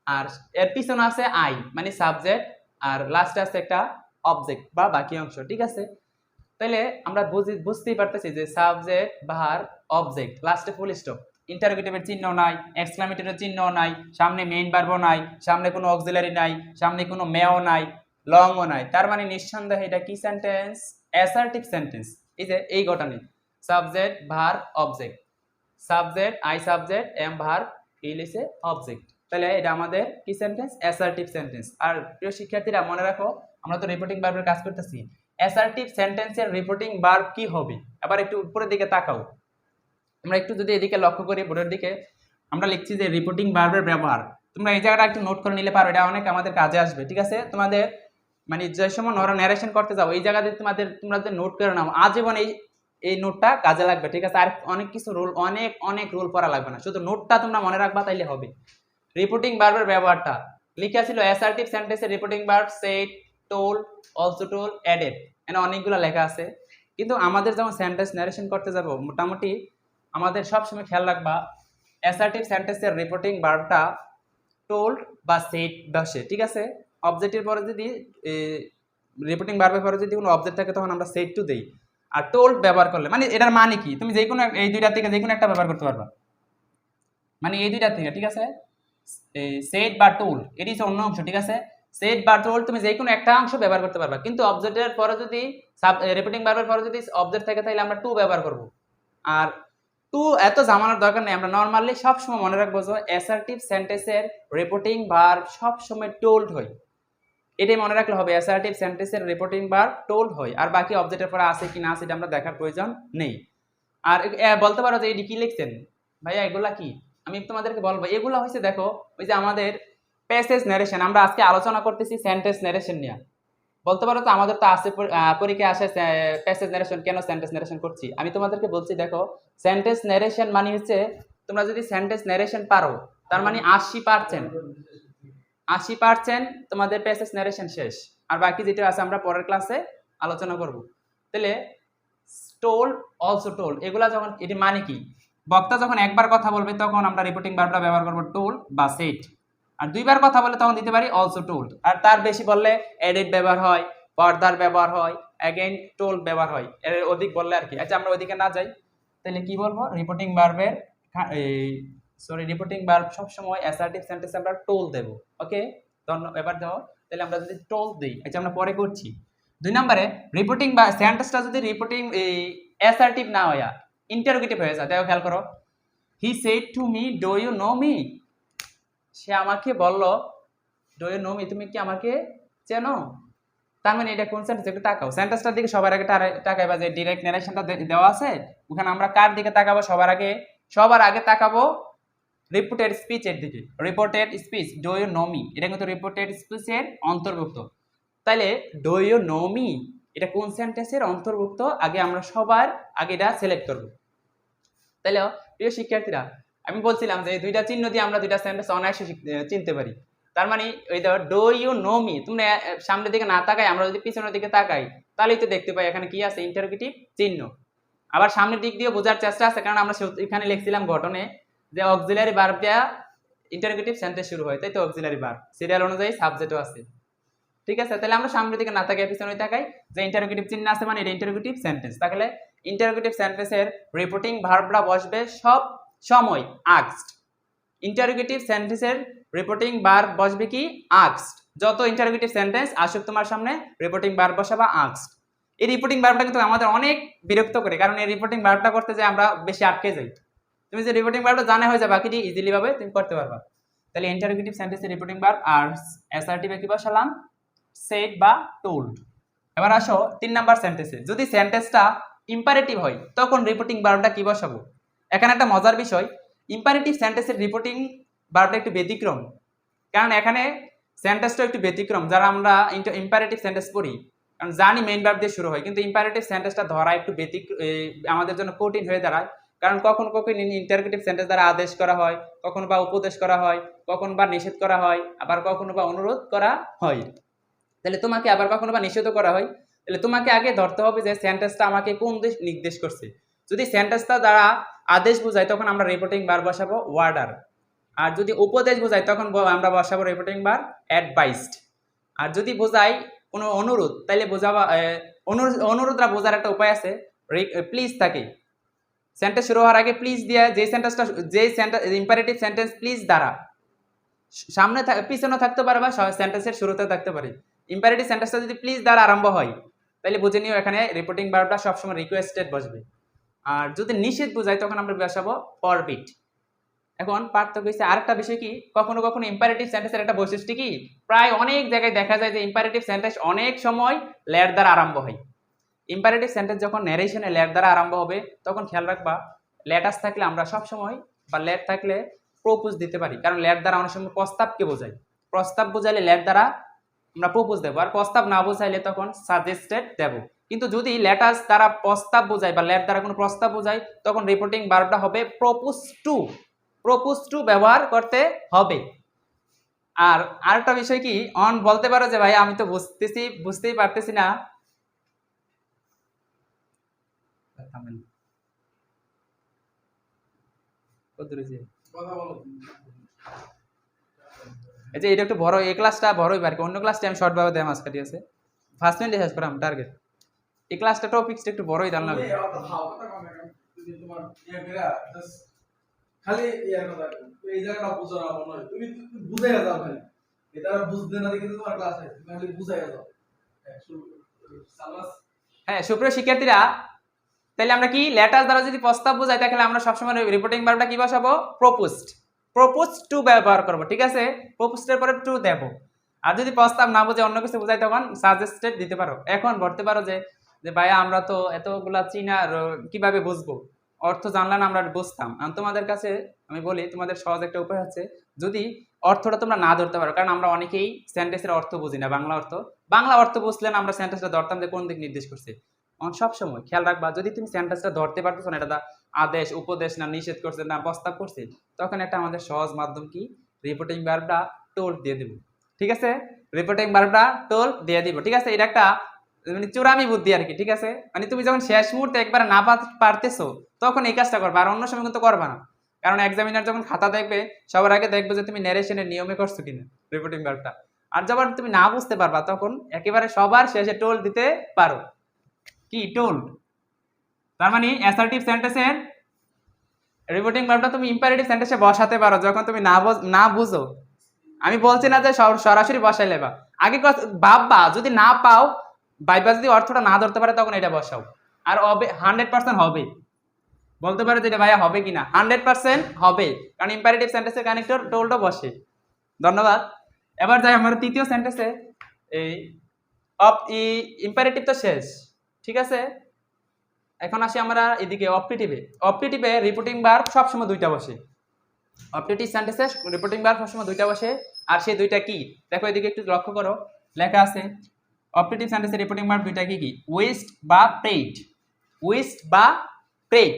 আর এর পিছনে আছে আই মানে সাবজেক্ট, আর লাস্টে আছে একটা অবজেক্ট বা বাকি অংশ, ঠিক আছে? তাহলে আমরা বুঝতেই পারতেছি যে সাবজেক্ট, ভার্ব, অবজেক্ট, লাস্টে ফুল স্টপ। ইন্টারোগেটিভের চিহ্ন নাই, এক্সক্লামেটরির চিহ্ন নাই, সামনে মেইন ভার্বও নাই, সামনে কোনো অক্সিলারি নাই, সামনে কোনো মেও নাই, লংও নাই। তার মানে নিঃসন্দেহে এটা কি সেন্টেন্স? Assertive sentence. এই যে এই ঘটনা, subject, verb, object, subject, I subject, am verb, ill is a object. তাহলে এটা আমাদের কি সেন্টেন্স? Assertive sentence. আর প্রিয় শিক্ষার্থীরা মনে রাখো, আমরা তো রিপোর্টিং ভার্বের কাজ করতেছি। অ্যাসার্টিভ সেন্টেন্সের রিপোর্টিং ভার্ব কি হবে? আবার একটু উপরের দিকে তাকাও, আমরা একটু যদি এদিকে লক্ষ্য করি, বোর্ডের দিকে আমরা লিখছি যে রিপোর্টিং ভার্বের ব্যবহার। তোমরা এই জায়গাটা একটু নোট করে নিলে পারো, এটা অনেক আমাদের কাজে আসবে, ঠিক আছে? তোমাদের মানে যে সময় ন্যারেশন করতে যাও, এই জায়গাতে তোমরা যে নোট করে নাও, আজীবন এই নোটটা কাজে লাগবে, ঠিক আছে? আর অনেক কিছু রুল, অনেক রুল পড়া লাগবে না, শুধু নোটটা তোমরা মনে রাখবা তাইলে হবে। রিপোর্টিং ভার্বের ব্যবহারটা লিখা ছিল অ্যাসার্টিভ সেন্টেন্সের reporting verb said, told, also told, added, এখানে অনেকগুলো লেখা আছে। কিন্তু আমাদের যখন সেন্টেন্স ন্যারেশন করতে যাব, মোটামুটি আমাদের সবসময় খেয়াল রাখবা অ্যাসার্টিভ সেন্টেন্সের রিপোর্টিং ভার্বটা টোল্ড বা সেড বসে, ঠিক আছে? অবজেক্টের পরে যদি রিপোর্টিং ভার্বের পরে যদি কোনো অবজেক্ট থাকে তখন আমরা সেড টু দেই। আর টোল্ড ব্যবহার করলে মানে এটার মানে কি? তুমি যে কোনো এই দুইটা থেকে যে কোনো একটা ব্যবহার করতে পারবা, মানে এই দুইটা থেকে, ঠিক আছে? সেড বা টোল্ড এটি হচ্ছে অন্য অংশ, ঠিক আছে? সেড বা টোল্ড তুমি যে কোনো একটা অংশ ব্যবহার করতে পারবা, কিন্তু অবজেক্টের পরে যদি রিপোর্টিং ভার্বের পরে যদি অবজেক্ট থাকে তাহলে আমরা টু ব্যবহার করব। আর টু এত জামানোর দরকার নেই, আমরা নর্মালি সবসময় মনে রাখবো যে অ্যাসার্টিভ সেন্টেন্সের রিপোর্টিং ভার্ব সবসময় টোল্ড হয়, এটাই মনে রাখলে হবে। অ্যাসার্টিভ সেন্টেন্সের রিপোর্টিং ভার্ব টোল্ড হয়, আর বাকি অবজেক্টের পরে আছে কি না আছে এটা আমরা দেখার প্রয়োজন নেই। আর বলতে পারো যে এটি কি লিখছেন ভাইয়া, এগুলা কি? আমি তোমাদেরকে বলবো, এগুলা হচ্ছে দেখো ওই যে আমাদের প্যাসেজ ন্যারেশন, আমরা আজকে আলোচনা করতেছি সেন্টেন্স ন্যারেশন নিয়ে। বলতে পারো তো আমাদের তো আছে পরীক্ষায় আসে প্যাসেজ ন্যারেশন, কেন সেন্টেন্স ন্যারেশন করছি? আমি তোমাদেরকে বলছি, দেখো সেন্টেন্স ন্যারেশন মানে হচ্ছে তোমরা যদি সেন্টেন্স ন্যারেশন পারো তার মানে 80% তোমাদের প্যাসেজ ন্যারেশন শেষ, আর বাকি যেটা আছে আমরা পরের ক্লাসে আলোচনা করব। তাহলে টোল্ড, অলসো টোল্ড, এগুলা যখন, এটি মানে কি? বক্তা যখন একবার কথা বলবে তখন আমরা রিপোর্টিং ভার্বটা ব্যবহার করব টোল্ড বা সেড, আর দুইবার কথা বলে তখন দিতে পারি অলসো টোল্ড, আর তার বেশি বললে এডিট ব্যবহার হয়, ফার্দার ব্যবহার হয়, অ্যাগেইন টোল্ড ব্যবহার হয়, এর অধিক বললে আর কি। আচ্ছা আমরা ওইদিকে না যাই, তাহলে কি বলবো? রিপোর্টিং ভার্বের রিপোর্টিং ভার্ব সবসময় অ্যাসার্টিভ সেন্টেন্সে আমরা টোল্ড দেব। ওকে, ধন্যবাদ। এবার দাও, তাহলে আমরা যদি টোল্ড দিই, আচ্ছা আমরা পরে করছি। 2 নম্বরে রিপোর্টিং বা সেন্টেন্সটা যদি রিপোর্টিং অ্যাসার্টিভ না হয়, ইন্টারোগেটিভ হয়ে যায়, দেখো খেয়াল করো, he said to me do you know me, সে আমাকে বলল ডু ইউ নো মি, তুমি কি আমাকে চেনো? তার মানে এটা কোন সেন্টেন্স? একটু তাকাও সেন্টেন্সটার দিকে, সবার আগে তাকাইবা যে ডিরেক্ট ন্যারেশনটা দেওয়া আছে ওখানে আমরা কার দিকে তাকাবো? সবার আগে তাকাবো রিপোর্টেড স্পিচের দিকে। Reported speech, do you know me, এটা কিন্তু রিপোর্টেড স্পিচের অন্তর্ভুক্ত। তাহলে ডু ইউ নো মি এটা কোন সেন্টেন্সের অন্তর্ভুক্ত? আগে আমরা সবার আগে এটা সিলেক্ট করব। তাহলে প্রিয় শিক্ষার্থীরা, আমি বলছিলাম যে এই দুইটা চিহ্ন দিয়ে আমরা দুইটা সেন্টেন্স অনায়াসে চিনতে পারি। তার মানে ওই ধর ডু ইউ নো মি, তুমি সামনের দিকে না তাকাই আমরা যদি পিছনের দিকে তাকাই তাহলেই তো দেখতে পাই এখানে কি আছে, ইন্টারোগেটিভ চিহ্ন। আবার সামনের দিক দিয়ে বোঝার চেষ্টা আছে, কারণ আমরা এখানে লিখছিলাম গঠনে যে অক্সিলারি ভার্ব দিয়া ইন্টারোগেটিভ সেন্টেন্স শুরু হয়, তাই তো অক্সিলারি ভার্ব সিরিয়াল অনুযায়ী সাবজেক্টও আছে। ঠিক আছে, তাহলে আমরা সামনের দিকে না তাকাই পিছনে তাকাই, যে ইন্টারোগেটিভ চিহ্ন আছে মানে এটা ইন্টারোগেটিভ সেন্টেন্স। তাহলে ইন্টারোগেটিভ সেন্টেন্সের রিপোর্টিং ভার্বটা বসবে সব সময় আস্কড। ইন্টারোগেটিভ সেন্টেন্সের রিপোর্টিং ভার্ব বসবে কি আস্কড। যত ইন্টারোগেটিভ সেন্টেন্স আসুক তোমার সামনে রিপোর্টিং ভার্ব বসাবা আস্কড। এই রিপোর্টিং ভার্বটা কিন্তু আমাদের অনেক বিরক্ত করে, কারণ এই রিপোর্টিং ভার্বটা করতে যে আমরা বেশি আটকে যাই। তুমি যে রিপোর্টিং ভার্বটা জানা হয়ে যাবে বাকিটি ইজিলি ভাবে তুমি করতে পারবা। তাহলে ইন্টারোগেটিভ সেন্টেন্সের রিপোর্টিং ভার্ব আর অ্যাসার্টিভে কি বসালাম সেড বা টোল্ড। এবার আসো 3 নাম্বার সেন্টেন্সে, যদি সেন্টেন্সটা ইম্পারেটিভ হয় তখন রিপোর্টিং ভার্বটা কি বসাবো। এখানে একটা মজার বিষয়, ইম্পারেটিভ সেন্টেন্সের রিপোর্টিং ভার্বটা একটু ব্যতিক্রম, কারণ এখানে সেন্টেন্সটা একটু ব্যতিক্রম। যারা আমরা ইম্পারেটিভ সেন্টেন্স পড়ি, কারণ জানি মেইন ভার্ব দিয়ে শুরু হয়, কিন্তু ইম্পারেটিভ সেন্টেন্সটা ধরা একটু আমাদের জন্য কঠিন হয়ে দাঁড়ায়। কারণ কখন কখন ইন্টারোগেটিভ সেন্টেন্স দ্বারা আদেশ করা হয়, কখনো বা উপদেশ করা হয়, কখন বা নিষেধ করা হয়, আবার কখনো বা অনুরোধ করা হয়। তাহলে তোমাকে আবার কখনো বা নিষেধ করা হয়। তাহলে তোমাকে আগে ধরতে হবে যে সেন্টেন্সটা আমাকে কোন দিক নির্দেশ করছে। যদি সেন্টেন্সটা দ্বারা আদেশ বোঝায় তখন আমরা রিপোর্টিং ভার্ব বসাবো ওয়ার্ডার, আর যদি উপদেশ বোঝায় তখন আমরা বসাবো রিপোর্টিং ভার্ব অ্যাডভাইসড। আর যদি বোঝায় কোনো অনুরোধ তাহলে বোঝাবা অনুরোধটা বোঝার একটা উপায় আছে, প্লিজ থাকে। সেন্টেন্স শুরু হওয়ার আগে প্লিজ দিয়ে যে ইম্পারেটিভ সেন্টেন্স প্লিজ দ্বারা সামনে পিছনে থাকতে পারে বা সেন্টেন্সের শুরুতে থাকতে পারে। ইম্পারেটিভ সেন্টেন্সটা যদি প্লিজ দ্বারা আরম্ভ হয় তাহলে বুঝে নিও এখানে রিপোর্টিং ভার্বটা সবসময় রিকোয়েস্টেড বসবে। আর যদি নিষেধ বোঝায় তখন আমরা বসাবো ফরবিড। এখন পার্থক্য হচ্ছে আরেকটা বিষয় কি, কখনো কখনো ইম্পারেটিভ সেন্টেন্সের একটা বৈশিষ্ট্য কি, প্রায় অনেক জায়গায় দেখা যায় যে ইম্পারেটিভ সেন্টেন্স অনেক সময় লেট দ্বারা আরম্ভ হয়। ইম্পারেটিভ সেন্টেন্স যখন ন্যারেশনে লেট দ্বারা আরম্ভ হবে তখন খেয়াল রাখবা লেটাস থাকলে আমরা সব সময় বা লেট থাকলে প্রপোজ দিতে পারি, কারণ লেট দ্বারা অনেক সময় প্রস্তাবকে বোঝায়। প্রস্তাব বোঝাইলে লেট দ্বারা আমরা প্রপোজ দেবো, আর প্রস্তাব না বোঝাইলে তখন সাজেস্টেড দেব। কিন্তু যদি লেটাস দ্বারা প্রস্তাব বোঝায় বা লেট দ্বারা কোনো প্রস্তাব বোঝায় তখন রিপোর্টিং ভার্বটা হবে প্রপোজ টু। প্রপোজ টু ব্যবহার করতে হবে। আর আরেকটা বিষয় কি, অন বলতে পারো যে ভাই আমি তো বুঝতেই পারতেছি না, এই যে এটা একটু বড়, এই ক্লাসটা বড়ই পারে, অন্য ক্লাসটা আমি শর্ট ভাবে দেয় মাঝখানে আছে ফার্স্ট মিনিটে শেষ করাম টার্গেট। এই ক্লাসটা টপিকসটা একটু বড়ই দাঁড়ানো খালি ইয়ার কথা এই জায়গাটা বুঝো না মনে হয় তুমি বুঝাইয়া যাও, খালি এটা বুঝতে না দেখে তোমার ক্লাসে তুমি খালি বুঝাইয়া যাও। হ্যাঁ সুপ্রিয় শিক্ষার্থীরা, তাহলে আমরা কি লেটার দ্বারা যদি প্রস্তাব বোঝাই তাহলে আমরা সবসময় রিপোর্টিং ভার্বটা কি বসাবো প্রপোজড। প্রপোজ টু ব্যবহার করবো, ঠিক আছে, প্রপোজডের পরে টু দেব। আর যদি প্রস্তাব না বোঝে অন্য কিছু বোঝাই তখন সাজেস্টেড দিতে পারো। এখন বলতে পারো যে ভাইয়া আমরা তো এতগুলা চিনা কিভাবে বুঝবো, অর্থ জানলে না আমরা বুঝতাম। তোমাদের কাছে আমি বলি তোমাদের সহজ একটা উপায় হচ্ছে, যদি অর্থটা তোমরা না ধরতে পারো, কারণ আমরা অনেকেই সেন্টেন্সের অর্থ বুঝি না, বাংলা অর্থ বুঝলে না আমরা সেন্টেন্সটা ধরতাম যে কোন দিক নির্দেশ করছে। সবসময় খেয়াল রাখবা যদি তুমি সেন্টেন্সটা ধরতে পারতেছো না এটা আদেশ উপদেশ না নিষেধ করছে না প্রস্তাব করছে, তখন একটা আমাদের সহজ মাধ্যম কি রিপোর্টিং ভার্বটা টোল্ড দিয়ে দেব। ঠিক আছে, রিপোর্টিং ভার্বটা টোল্ড দিয়ে দিব। ঠিক আছে, এটা একটা মানে চূড়ামি বুদ্ধি আর কি। ঠিক আছে, মানে তুমি যখন শেষ মুহূর্তে একবার না পারতেছো তখন এই কাজটা করবা, আর অন্য সময় কিন্তু করবা না। কারণ এক্সামিনার যখন খাতা দেখবে সবার আগে দেখবে যে তুমি ন্যারেশনের নিয়মে করছো কিনা রিপোর্টিং ভার্বটা। আর যখন তুমি না বুঝতে পারবা তখন একেবারে সবার শেষে টোল্ড দিতে পারো। কি টোল্ড, তার মানে অ্যাসার্টিভ সেন্টেন্সের রিপোর্টিং ভার্বটা তুমি ইম্পারেটিভ সেন্টেন্সে বসাতে পারো যখন তুমি না বুঝো। আমি বলছি না যে সরাসরি বসাই লেবা, আগে ভাববা, যদি না পাও ভাইবা, যদি অর্থটা না ধরতে পারে তখন এটা বসাও। আর হবে 100% হবে, বলতে পারো যে এটা ভাইয়া হবে কিনা, 100% হবে, কারণ ইম্পারেটিভ সেন্টেন্সের কানেক্টর টোল্ডও বসে। ধন্যবাদ। এবার যাই আমার তৃতীয় সেন্টেন্সে। এই ইম্পারেটিভ তো শেষ, ঠিক আছে, এখন আসি আমরা এদিকে অপটেটিভে। অপটেটিভে রিপোর্টিং ভার্ব সবসময় দুইটা বসে। অপটেটিভ সেন্টেন্সে রিপোর্টিং ভার্ব সবসময় দুইটা বসে, আর সেই দুইটা কি দেখো এদিকে একটু লক্ষ্য করো, লেখা আছে অপটেটিভ সেন্টেন্সে রিপোর্টিং ভার্ব দুইটা কি কি, উইশড বা প্রেইড। উইশড বা প্রেইড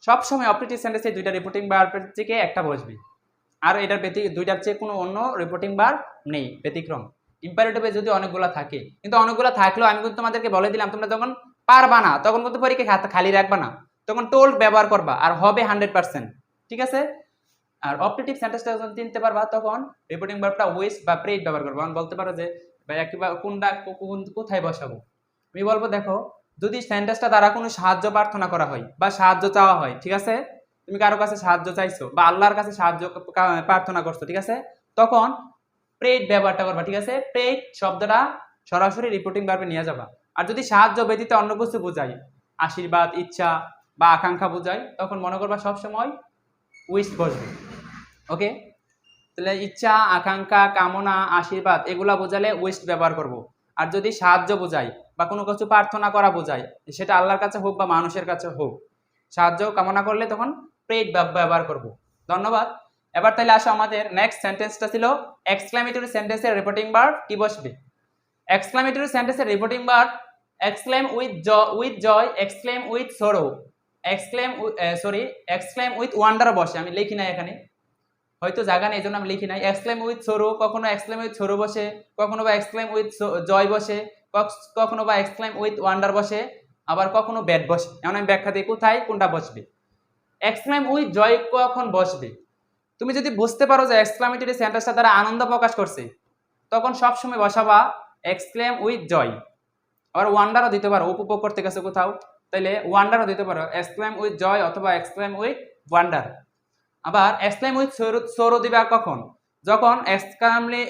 সবসময় অপারেটিভ সেন্টেন্সে দুইটা রিপোর্টিং ভার্বের থেকে একটা বসবে, আর এটার দুইটার চেয়ে কোনো অন্য রিপোর্টিং ভার্ব নেই, ব্যতিক্রম। ইম্পারেটিভে যদি অনেকগুলো থাকে, কিন্তু অনেকগুলো থাকলেও আমি কিন্তু তোমাদেরকে বলে দিলাম, তোমরা যখন পারবা না তখন কিন্তু পরীক্ষা খালি রাখবা না, তখন টোল্ড ব্যবহার করবা, আর হবে 100%, ঠিক আছে। আর অপারেটিভ সেন্টেন্সটা যখন চিনতে পারবা তখন রিপোর্টিং ভার্বটা উইশ বা প্রেড ব্যবহার করবো। আমি বলতে পারো যে ভাই একেবারে কোনটা কোথায় বসাবো, আমি বলবো দেখো, যদি সেন্টেন্সটা দ্বারা কোনো সাহায্য প্রার্থনা করা হয় বা সাহায্য চাওয়া হয়, ঠিক আছে, তুমি কারো কাছে সাহায্য চাইছো বা আল্লাহর কাছে সাহায্য প্রার্থনা করছো, ঠিক আছে, তখন প্রেড ব্যবহারটা করবা, ঠিক আছে। প্রেড শব্দটা সরাসরি রিপোর্টিং ভার্বে নিয়ে যাবা। আর যদি সাহায্য ব্যতীত অন্য কিছু বোঝায়, আশীর্বাদ, ইচ্ছা বা আকাঙ্ক্ষা বোঝায়, তখন মনে করবা সবসময় উইশ বসবে। ওকে, তাহলে ইচ্ছা, আকাঙ্ক্ষা, কামনা, আশীর্বাদ এগুলা বোঝালে উইশ ব্যবহার করব। আর যদি সাহায্য বোঝায় বা কোনো কিছু প্রার্থনা করা বোঝায়, সেটা আল্লাহর কাছে হোক বা মানুষের কাছে হোক, সাহায্য কামনা করলে তখন প্রেড ব্যবহার করব। ধন্যবাদ। এবার তাহলে আসো, আমাদের নেক্সট সেন্টেন্সটা ছিল এক্সক্লেমেটরি সেন্টেন্সের রিপোর্টিং ভার্ব কি বসবে। এক্সক্লেমেটরি সেন্টেন্সের reporting verb exclaim with joy, exclaim with sorrow, exclaim with wonder বসে। আমি লিখি নাই এখানে, হয়তো জায়গা নেই এই জন্য আমি লিখি নাই। এক্সক্লেম উইথ সরো, কখনো এক্সক্লেম উইথ সরো বসে, কখনো বা এক্সক্লেম উইথ জয় বসে, কখনো বা এক্সক্লেম উইথ ওয়ান্ডার বসে, আবার কখনো ব্যাড বসে। এখন আমি ব্যাখ্যা দিই কোথায় কোনটা বসবে। এক্সক্লেম উইথ জয় কখন বসবে, তুমি যদি বুঝতে পারো যে এক্সক্লেমেটরি সেন্টেন্সটা দ্বারা আনন্দ প্রকাশ করছে, তখন সবসময় বসাবা এক্সক্লেম উইথ জয়। আবার ওয়ান্ডারও দিতে পারো, উপভোগ করতে গেছে কোথাও, তাইলে ওয়ান্ডারও দিতে পারো, এক্সক্লেম উইথ জয় অথবা এক্সক্লেম উইথ ওয়ান্ডার। আবার এক্সক্লেম উইথ সরো দিবা কখন, যখন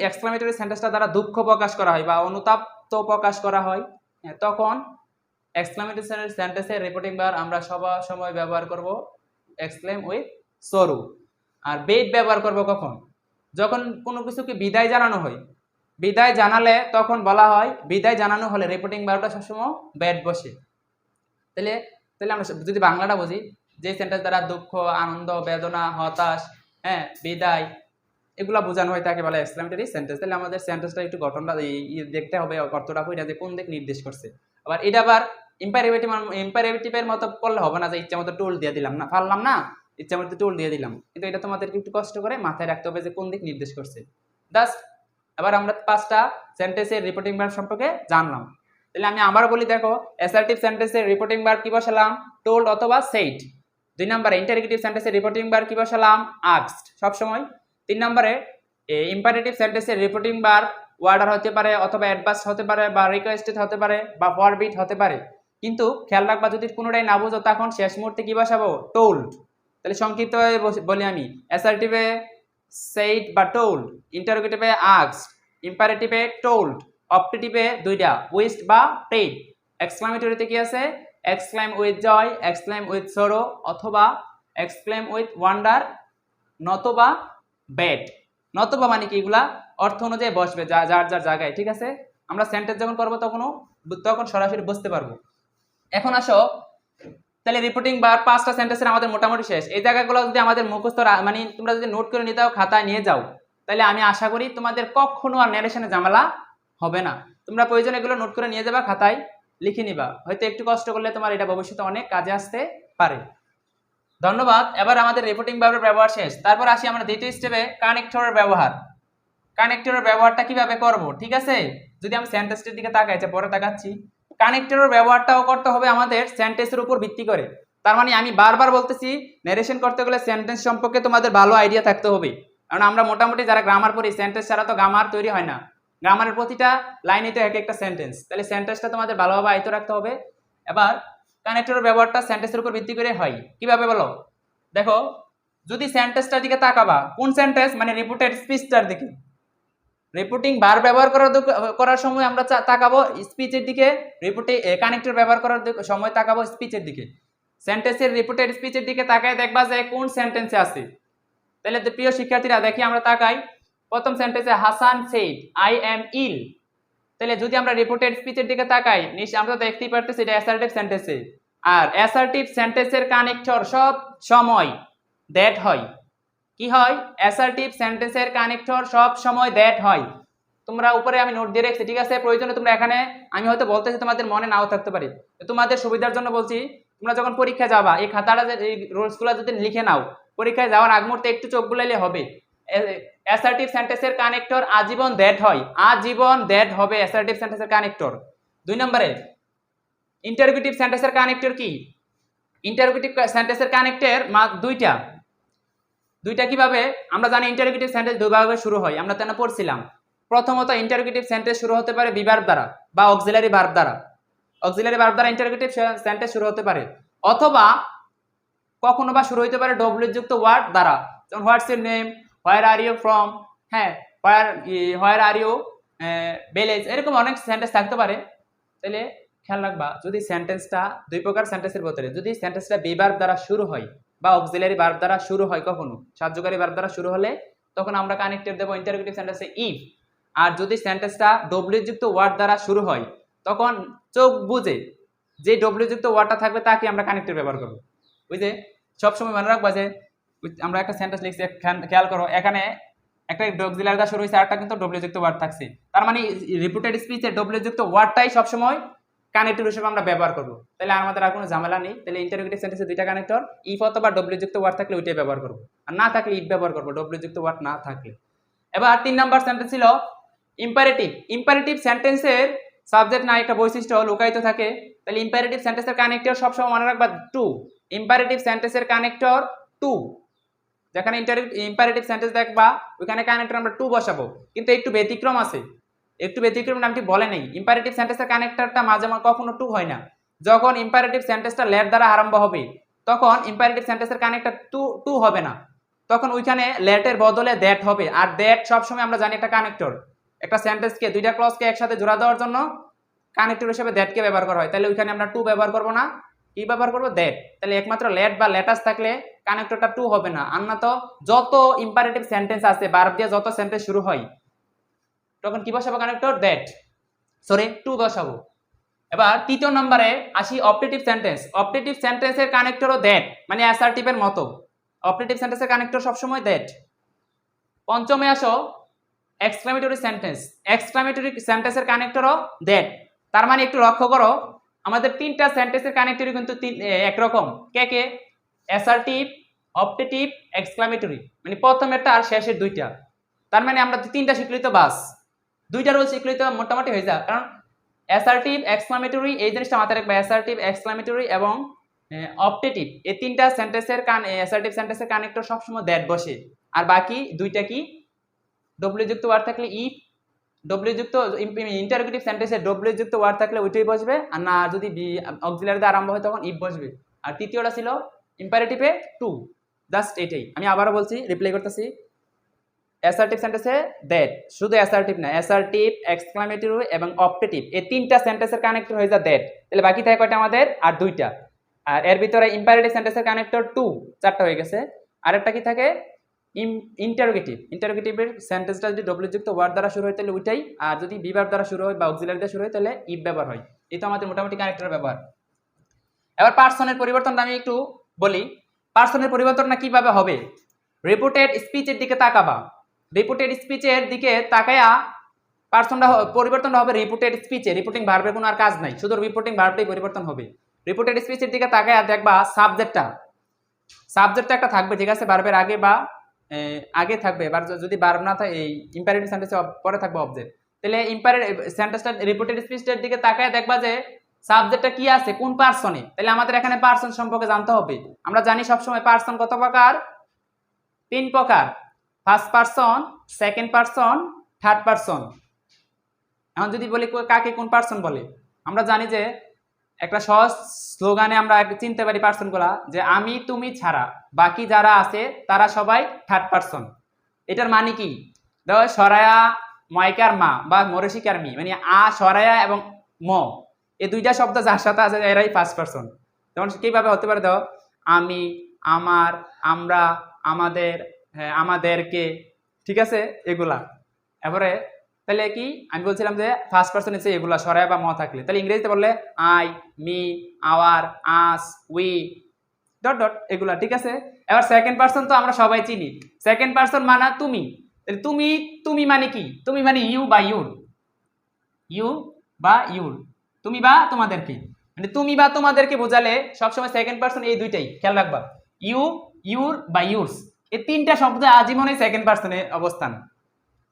এক্সক্লেমেটরি সেন্টেন্সটা দ্বারা দুঃখ প্রকাশ করা হয় বা অনুতাপ প্রকাশ করা হয়, তখন এক্সক্লেমেটরি সেন্টেন্সের রিপোর্টিং ভার্ব আমরা সব সময় ব্যবহার করব এক্সক্লেম উইথ সরো। আর বেড ব্যবহার করব কখন, যখন কোনো কিছুকে বিদায় জানানো হয়, বিদায় জানালে তখন বলা হয়, বিদায় জানানো হলে রিপোর্টিং ভার্বটা সবসময় ব্যাড বসে। তাহলে তাহলে আমরা যদি বাংলাটা বুঝি, যে সেন্টেন্স দ্বারা দুঃখ, আনন্দ, বেদনা, হতাশ, বিদায় এগুলা বোঝানো হয় তাকে বলে এক্সক্লেমেটরি সেন্টেন্স। তাহলে আমাদের সেন্টেন্সটা একটু গঠনটা দেখতে হবে, অর্থটা কইরা যে কোন দিক নির্দেশ করছে। আবার এটা আবার ইম্পারেটিভের মতো করলে হবে না যে ইচ্ছা মতো টোল দিয়ে দিলাম, না পারলাম না ইচ্ছা মতো টোল দিয়ে দিলাম, কিন্তু এটা তোমাদেরকে একটু কষ্ট করে মাথায় রাখতে হবে যে কোন দিক নির্দেশ করছে। জাস্ট এবার আমরা 5টা সেন্টেন্সের রিপোর্টিং ভার্ব সম্পর্কে জানলাম। তাহলে আমি আবার বলি, দেখো, অ্যাসার্টিভ সেন্টেন্সের রিপোর্টিং ভার্ব কি বসালাম, টোল্ড অথবা সেইড। 2 নম্বরে ইন্টারোগেটিভ সেন্টেন্সের রিপোর্টিং ভার্ব কি বসালাম, আস্কড সব সময়। 3 নম্বরে ইম্পারেটিভ সেন্টেন্সের রিপোর্টিং ভার্ব ওয়ার্ডার হতে পারে অথবা অ্যাডভার্স হতে পারে বা রিকোয়েস্টেড হতে পারে বা ফরবিড হতে পারে, কিন্তু খেয়াল রাখবা যদি কোনোটাই না বুঝো তখন শেষ মুহূর্তে কি বসাবো, টোল্ড। তাহলে সংক্ষিপ্তভাবে বলি আমি, অ্যাসার্টিভে সেইড বা টোল্ড, ইন্টারোগেটিভে আস্কড, ইম্পারেটিভে টোল্ড, অপটেটিভে দুইটা উইশড বা প্রেড, এক্সক্লেমেটরিতে কি আছে, exclaim with joy, exclaim with sorrow অথবা এক্সক্লেম উইথ ওয়ান্ডার, নতবা ব্যাড। নতবা মানে কি, এগুলা অর্থ অনুযায়ী বসবে যার যার জায়গায়, ঠিক আছে। আমরা সেন্টেন্স যখন করবো তখন সরাসরি বুঝতে পারবো। এখন আসো, তাহলে রিপোর্টিং ভার্ব 5টা সেন্টেন্সের আমাদের মোটামুটি শেষ। এই জায়গাগুলো যদি আমাদের মুখস্থ মানে তোমরা যদি নোট করে নিতে খাতায় নিয়ে যাও, তাহলে আমি আশা করি তোমাদের কখনো আর ন্যারেশনে ঝামেলা হবে না। তোমরা প্রয়োজন এগুলো নোট করে নিয়ে যাবা, খাতায় লিখে নিবা, হয়তো একটু কষ্ট করলে তোমার এটা ভবিষ্যতে অনেক কাজে আসতে পারে। ধন্যবাদ। এবার আমাদের রিপোর্টিং ভার্বের ব্যবহার শেষ। তারপর আসি আমরা দ্বিতীয় স্টেপে, কানেক্টরের ব্যবহার। কানেক্টরের ব্যবহারটা কিভাবে করব, ঠিক আছে। যদি আমি সেন্টেন্সের দিকে তাকাই, পরে তাকাচ্ছি, কানেক্টরের ব্যবহারটাও করতে হবে আমাদের সেন্টেন্সের উপর ভিত্তি করে। তার মানে আমি বারবার বলতেছি, ন্যারেশন করতে গেলে সেন্টেন্স সম্পর্কে তোমাদের ভালো আইডিয়া থাকতে হবে, কারণ আমরা মোটামুটি যারা গ্রামার পড়ি, সেন্টেন্স ছাড়া তো গ্রামার তৈরি হয় না। গ্রামারের প্রতিটা লাইনে তো এক একটা সেন্টেন্স, তাহলে সেন্টেন্সটা তোমাদের ভালোভাবে আয়ত্ত রাখতে হবে। এবার কানেক্টরের ব্যবহারটা সেন্টেন্সের উপর ভিত্তি করে হয় কিভাবে বলো, দেখো, যদি সেন্টেন্সটার দিকে তাকাবা, কোন সেন্টেন্স মানে রিপোর্টেড স্পিচটার দিকে, রিপোর্টিং ভার্ব ব্যবহার করার সময় আমরা তাকাবো স্পিচের দিকে, কানেক্টর ব্যবহার করার সময় তাকাবো স্পিচের দিকে। সেন্টেন্সের রিপোর্টেড স্পিচের দিকে তাকায় দেখবা যে কোন সেন্টেন্সে আছে। তাহলে প্রিয় শিক্ষার্থীরা দেখি আমরা তাকাই, প্রথম সেন্টেন্সে Hasan said I am ill. তাহলে যদি আমরা রিপোর্টেড স্পিচের দিকে তাকাই, আমরা তো দেখতেই পারতেছি এটা অ্যাসার্টিভ সেন্টেন্সে, আর অ্যাসার্টিভ সেন্টেন্সের কানেক্টর সব সময় দ্যাট হয়। কি হয়, অ্যাসার্টিভ সেন্টেন্সের কানেক্টর সব সময় দ্যাট হয়। তোমরা উপরে আমি নোট দিয়ে রেখেছি, ঠিক আছে। প্রয়োজনে তোমরা এখানে, আমি হয়তো বলতেছি তোমাদের মনে নাও থাকতে পারে, তোমাদের সুবিধার জন্য বলছি, তোমরা যখন পরীক্ষায় যাবা এই খাতাটা এই রুলসগুলো যদি লিখে নাও, পরীক্ষায় যাওয়ার আগ মুহূর্তে একটু চোখ বুলাইলে হবে। অ্যাসার্টিভ সেন্টেন্সের কানেক্টর আজীবন দ্যাট হয়, আজীবন দ্যাট হবে অ্যাসার্টিভ সেন্টেন্সের কানেক্টর। 2 নম্বরে ইন্টারোগেটিভ সেন্টেন্সের কানেক্টর কি? ইন্টারোগেটিভ সেন্টেন্সের কানেক্টর দুইটা কিভাবে? আমরা জানি ইন্টারোগেটিভ সেন্টেন্স দুইভাবে শুরু হয়, আমরা তেন পড়ছিলাম। প্রথমত ইন্টারোগেটিভ সেন্টেন্স শুরু হতে পারে বিভার্ব দ্বারা বা অক্সিলারি ভার্ব দ্বারা। অক্সিলারি ভার্ব দ্বারা ইন্টারোগেটিভ সেন্টেন্স শুরু হতে পারে, অথবা কখনো বা শুরু হতে পারে ডব্লিউ যুক্ত ওয়ার্ড দ্বারা, যেমন what's your name, where are you from, হ্যাঁ, হোয়ার আর ইউ ভিলেজ, এরকম অনেক সেন্টেন্স থাকতে পারে। তাহলে খেয়াল রাখবা, যদি সেন্টেন্সটা দুই প্রকার সেন্টেন্সের ভিতরে যদি সেন্টেন্সটা বিভার্ব দ্বারা শুরু হয় বা অক্সিলারি ভার্ব দ্বারা শুরু হয়, কখনো সাহায্যকারী ভার্ব দ্বারা শুরু হলে তখন আমরা কানেক্টর দেব ইন্টারোগেটিভ সেন্টেন্সে ইফ। আর যদি সেন্টেন্সটা ডব্লিউ যুক্ত ওয়ার্ড দ্বারা শুরু হয় তখন চোখ বুঝে যে ডব্লিউ যুক্ত ওয়ার্ডটা থাকবে তাকে আমরা কানেক্টর ব্যবহার করব। বুঝে সবসময় মনে রাখবা যে আমরা একটা সেন্টেন্স লিখছি, খেয়াল করো এখানে একটা অক্সিলারি দ্বারা শুরু হয়েছে, আরটা কিন্তু ডব্লিউ যুক্ত ওয়ার্ড থাকছে, তার মানে রিপিটেড স্পিচে ডব্লিউ যুক্ত ওয়ার্ডটাই সবসময় কানেক্টর হিসেবে আমরা ব্যবহার করব। তাহলে আমাদের আর কোনো ঝামেলা নেই। তাহলে ইন্টারোগেটিভ সেন্টেন্সে দুইটা কানেক্টর, ইফ অথবা ডব্লিউ যুক্ত ওয়ার্ড থাকলে ওইটাই ব্যবহার করব, আর না থাকলে ইফ ব্যবহার করব, ডব্লিউ যুক্ত ওয়ার্ড না থাকলে। এবার 3 নাম্বার সেন্টেন্স ছিল ইম্পারেটিভ। ইম্পারেটিভ সেন্টেন্সের সাবজেক্ট না একটা বৈশিষ্ট্য লুকায়িত থাকে। তাহলে ইম্পারেটিভ সেন্টেন্সের কানেক্টর সবসময় মনে রাখবা টু। ইম্পারেটিভ সেন্টেন্সের কানেক্টর টু, যেখানে ইম্পারেটিভ সেন্টেন্স দেখবা ওইখানে কানেক্টর আমরা টু বসাবো, কিন্তু একটু ব্যতিক্রম আছে। একটু ব্যতিক্রম নামটি বলে নেই, ইম্পারেটিভ সেন্টেন্সের কানেক্টরটা মাঝে মাঝে কখনো টু হয় না। যখন ইম্পারেটিভ সেন্টেন্সটা লেট দ্বারা আরম্ভ হবে তখন ইম্পারেটিভ সেন্টেন্সের কানেক্টর টু হবে না, তখন ওইখানে লেটের বদলে দ্যাট হবে। আর দ্যাট সবসময় আমরা জানি একটা কানেক্টর, একটা সেন্টেন্সকে দুইটা ক্লজকে একসাথে জোড়া দেওয়ার জন্য কানেক্টর হিসেবে দ্যাটকে ব্যবহার করা হয়। তাহলে ওইখানে আমরা টু ব্যবহার করব না, কি ব্যবহার করব? দ্যাট। তাহলে একমাত্র লেট বা লেটাস থাকলে কানেক্টরটা টু হবে না, আর না তো যত ইম্পারেটিভ সেন্টেন্স আছে ভার্ব দিয়ে যত সেন্টেন্স শুরু হয় তখন কি বসাবো? কানেক্টর দ্যাট, সরি টু বসাবো। এবার 3 নম্বরে আসি অপটেটিভ সেন্টেন্স। অপটেটিভ সেন্টেন্সের কানেক্টরও দ্যাট, মানে অ্যাসার্টিভের মতো। অপটেটিভ সেন্টেন্সের কানেক্টর সবসময় দ্যাট। 5মে আসো এক্সক্লামেটরি সেন্টেন্স। এক্সক্লামেটরি সেন্টেন্সের কানেক্টরও দ্যাট। তার মানে একটু লক্ষ্য করো, আমাদের 3টা সেন্টেন্সের কানেক্টরি কিন্তু একরকম। কে? অ্যাসার্টিভ, অপটেটিভ, এক্সক্লামেটরি, মানে প্রথমেরটা আর শেষের দুইটা। তার মানে আমরা 3টা শিখলেই তো বাস, 2টা রুল শিখলেই তো মোটামুটি হয়ে যায়। কারণ অ্যাসার্টিভ, এক্সক্লামেটরি, এই জিনিসটা মাথায় রাখবে, অ্যাসার্টিভ, এক্সক্লামেটরি এবং অপটেটিভ, এই 3টা সেন্টেন্সের অ্যাসার্টিভ সেন্টেন্সের কানেক্টর সবসময় দ্যাট বসে। আর বাকি দুইটা কি? ডব্লিউ যুক্ত ওয়ার্ড থাকলে ইফ, ডব্লিউ যুক্ত ইন্টারোগেটিভ সেন্টেন্সে ডব্লিউ যুক্ত ওয়ার্ড থাকলে ওইটাই বসবে, আর না যদি অক্সিলারি দিয়ে আরম্ভ হয় তখন ইফ বসবে। আর তৃতীয়টা ছিল ইম্পারেটিভে টু। জাস্ট এটাই আমি আবারও বলছি, রিপ্লাই করতেছি। অ্যাসার্টিভ সেন্টেন্সে দ্যাট, শুধু অ্যাসার্টিভ না, অ্যাসার্টিভ, এক্সক্লামেটরি এবং অপটেটিভ, এই 3টা সেন্টেন্সের কানেক্টর হয়ে যায় দ্যাট। তাহলে বাকি থাকে কয়টা আমাদের? আর 2টা। আর এর ভিতরে ইম্পারেটিভ সেন্টেন্সের কানেক্টর টু, 4টা হয়ে গেছে। আরেকটা কি থাকে? ইন্টারোগেটিভ। ইন্টারোগেটিভের সেন্টেন্সটা যদি ডব্লিউ যুক্ত ওয়ার্ড দ্বারা শুরু হয় তাহলে ওইটাই, আর যদি বিভার্ব দ্বারা শুরু হয় বা অক্সিলারি দ্বারা শুরু হয় তাহলে ইফ ব্যবহার হয়। এই তো আমাদের মোটামুটি কানেক্টর ব্যবহার। এবার পার্সনের পরিবর্তনটা আমি একটু বলি। পার্সনের পরিবর্তনটা কিভাবে হবে? রিপোর্টেড স্পিচের দিকে তাকাবা। রিপোর্টেড স্পিচের দিকে তাকায়া পার্সনটা পরিবর্তনটা হবে রিপোর্টেড স্পিচে। রিপোর্টিং ভার্বের কোনো আর কাজ নাই, শুধু রিপোর্টিং ভার্বটাই পরিবর্তন হবে। রিপোর্টেড স্পিচের দিকে তাকায়া দেখবা সাবজেক্টটা একটা থাকবে, ঠিক আছে, ভার্বের আগে বা আগে থাকবে। এবার যদি ভার্ব না থাকে, এই ইম্পারেটিভ সেন্টেন্সে পরে থাকবে অবজেক্ট। তাহলে ইম্পারেটিভ সেন্টেন্সটা রিপোর্টেড স্পিচের দিকে তাকায়া দেখবা যে সাবজেক্টটা কি আছে, কোন পার্সনে। তাহলে আমাদের এখানে পার্সন সম্পর্কে জানতে হবে। আমরা জানি সবসময় পার্সন কত প্রকার? 3 প্রকার, first person, second person, third person. এখন যদি বলি কাকে কোন পার্সন বলে, আমরা জানি যে একটা সহজ স্লোগানে আমরা চিনতে পারি পার্সনগুলা, যে আমি তুমি ছাড়া বাকি যারা আছে তারা সবাই থার্ড পার্সন। এটার মানে কি? দেখো, সরায়া ময়কার মা বা মরশিকার মি, মানে সরায়া এবং ম, এই 2টা শব্দ যার সাথে আছে এরাই ফার্স্ট পার্সন। যেমন কিভাবে হতে পারে? দেখো, আমি, আমার, আমরা, আমাদের, হ্যাঁ, আমাদেরকে, ঠিক আছে, এগুলা। এবারে তাহলে কি আমি বলছিলাম যে ফার্স্ট পার্সন এসে এগুলা সরায়া বা ম থাকলে, তাহলে ইংরেজিতে বললে I, me, our, us, we, dot dot, এগুলা, ঠিক আছে। এবার সেকেন্ড পার্সন তো আমরা সবাই চিনি। সেকেন্ড পার্সন মানে তুমি। তুমি মানে কি? তুমি মানে ইউ বা ইউর, ইউ বা ইউর, তুমি বা তোমাদেরকে। মানে তুমি বা তোমাদেরকে বোঝালে সবসময় সেকেন্ড পারসন এই দুইটাই খেয়াল রাখবা। ইউ, ইউর বা ইউরস, এই তিনটা শব্দ আজীবনে সেকেন্ড পারসনে অবস্থান,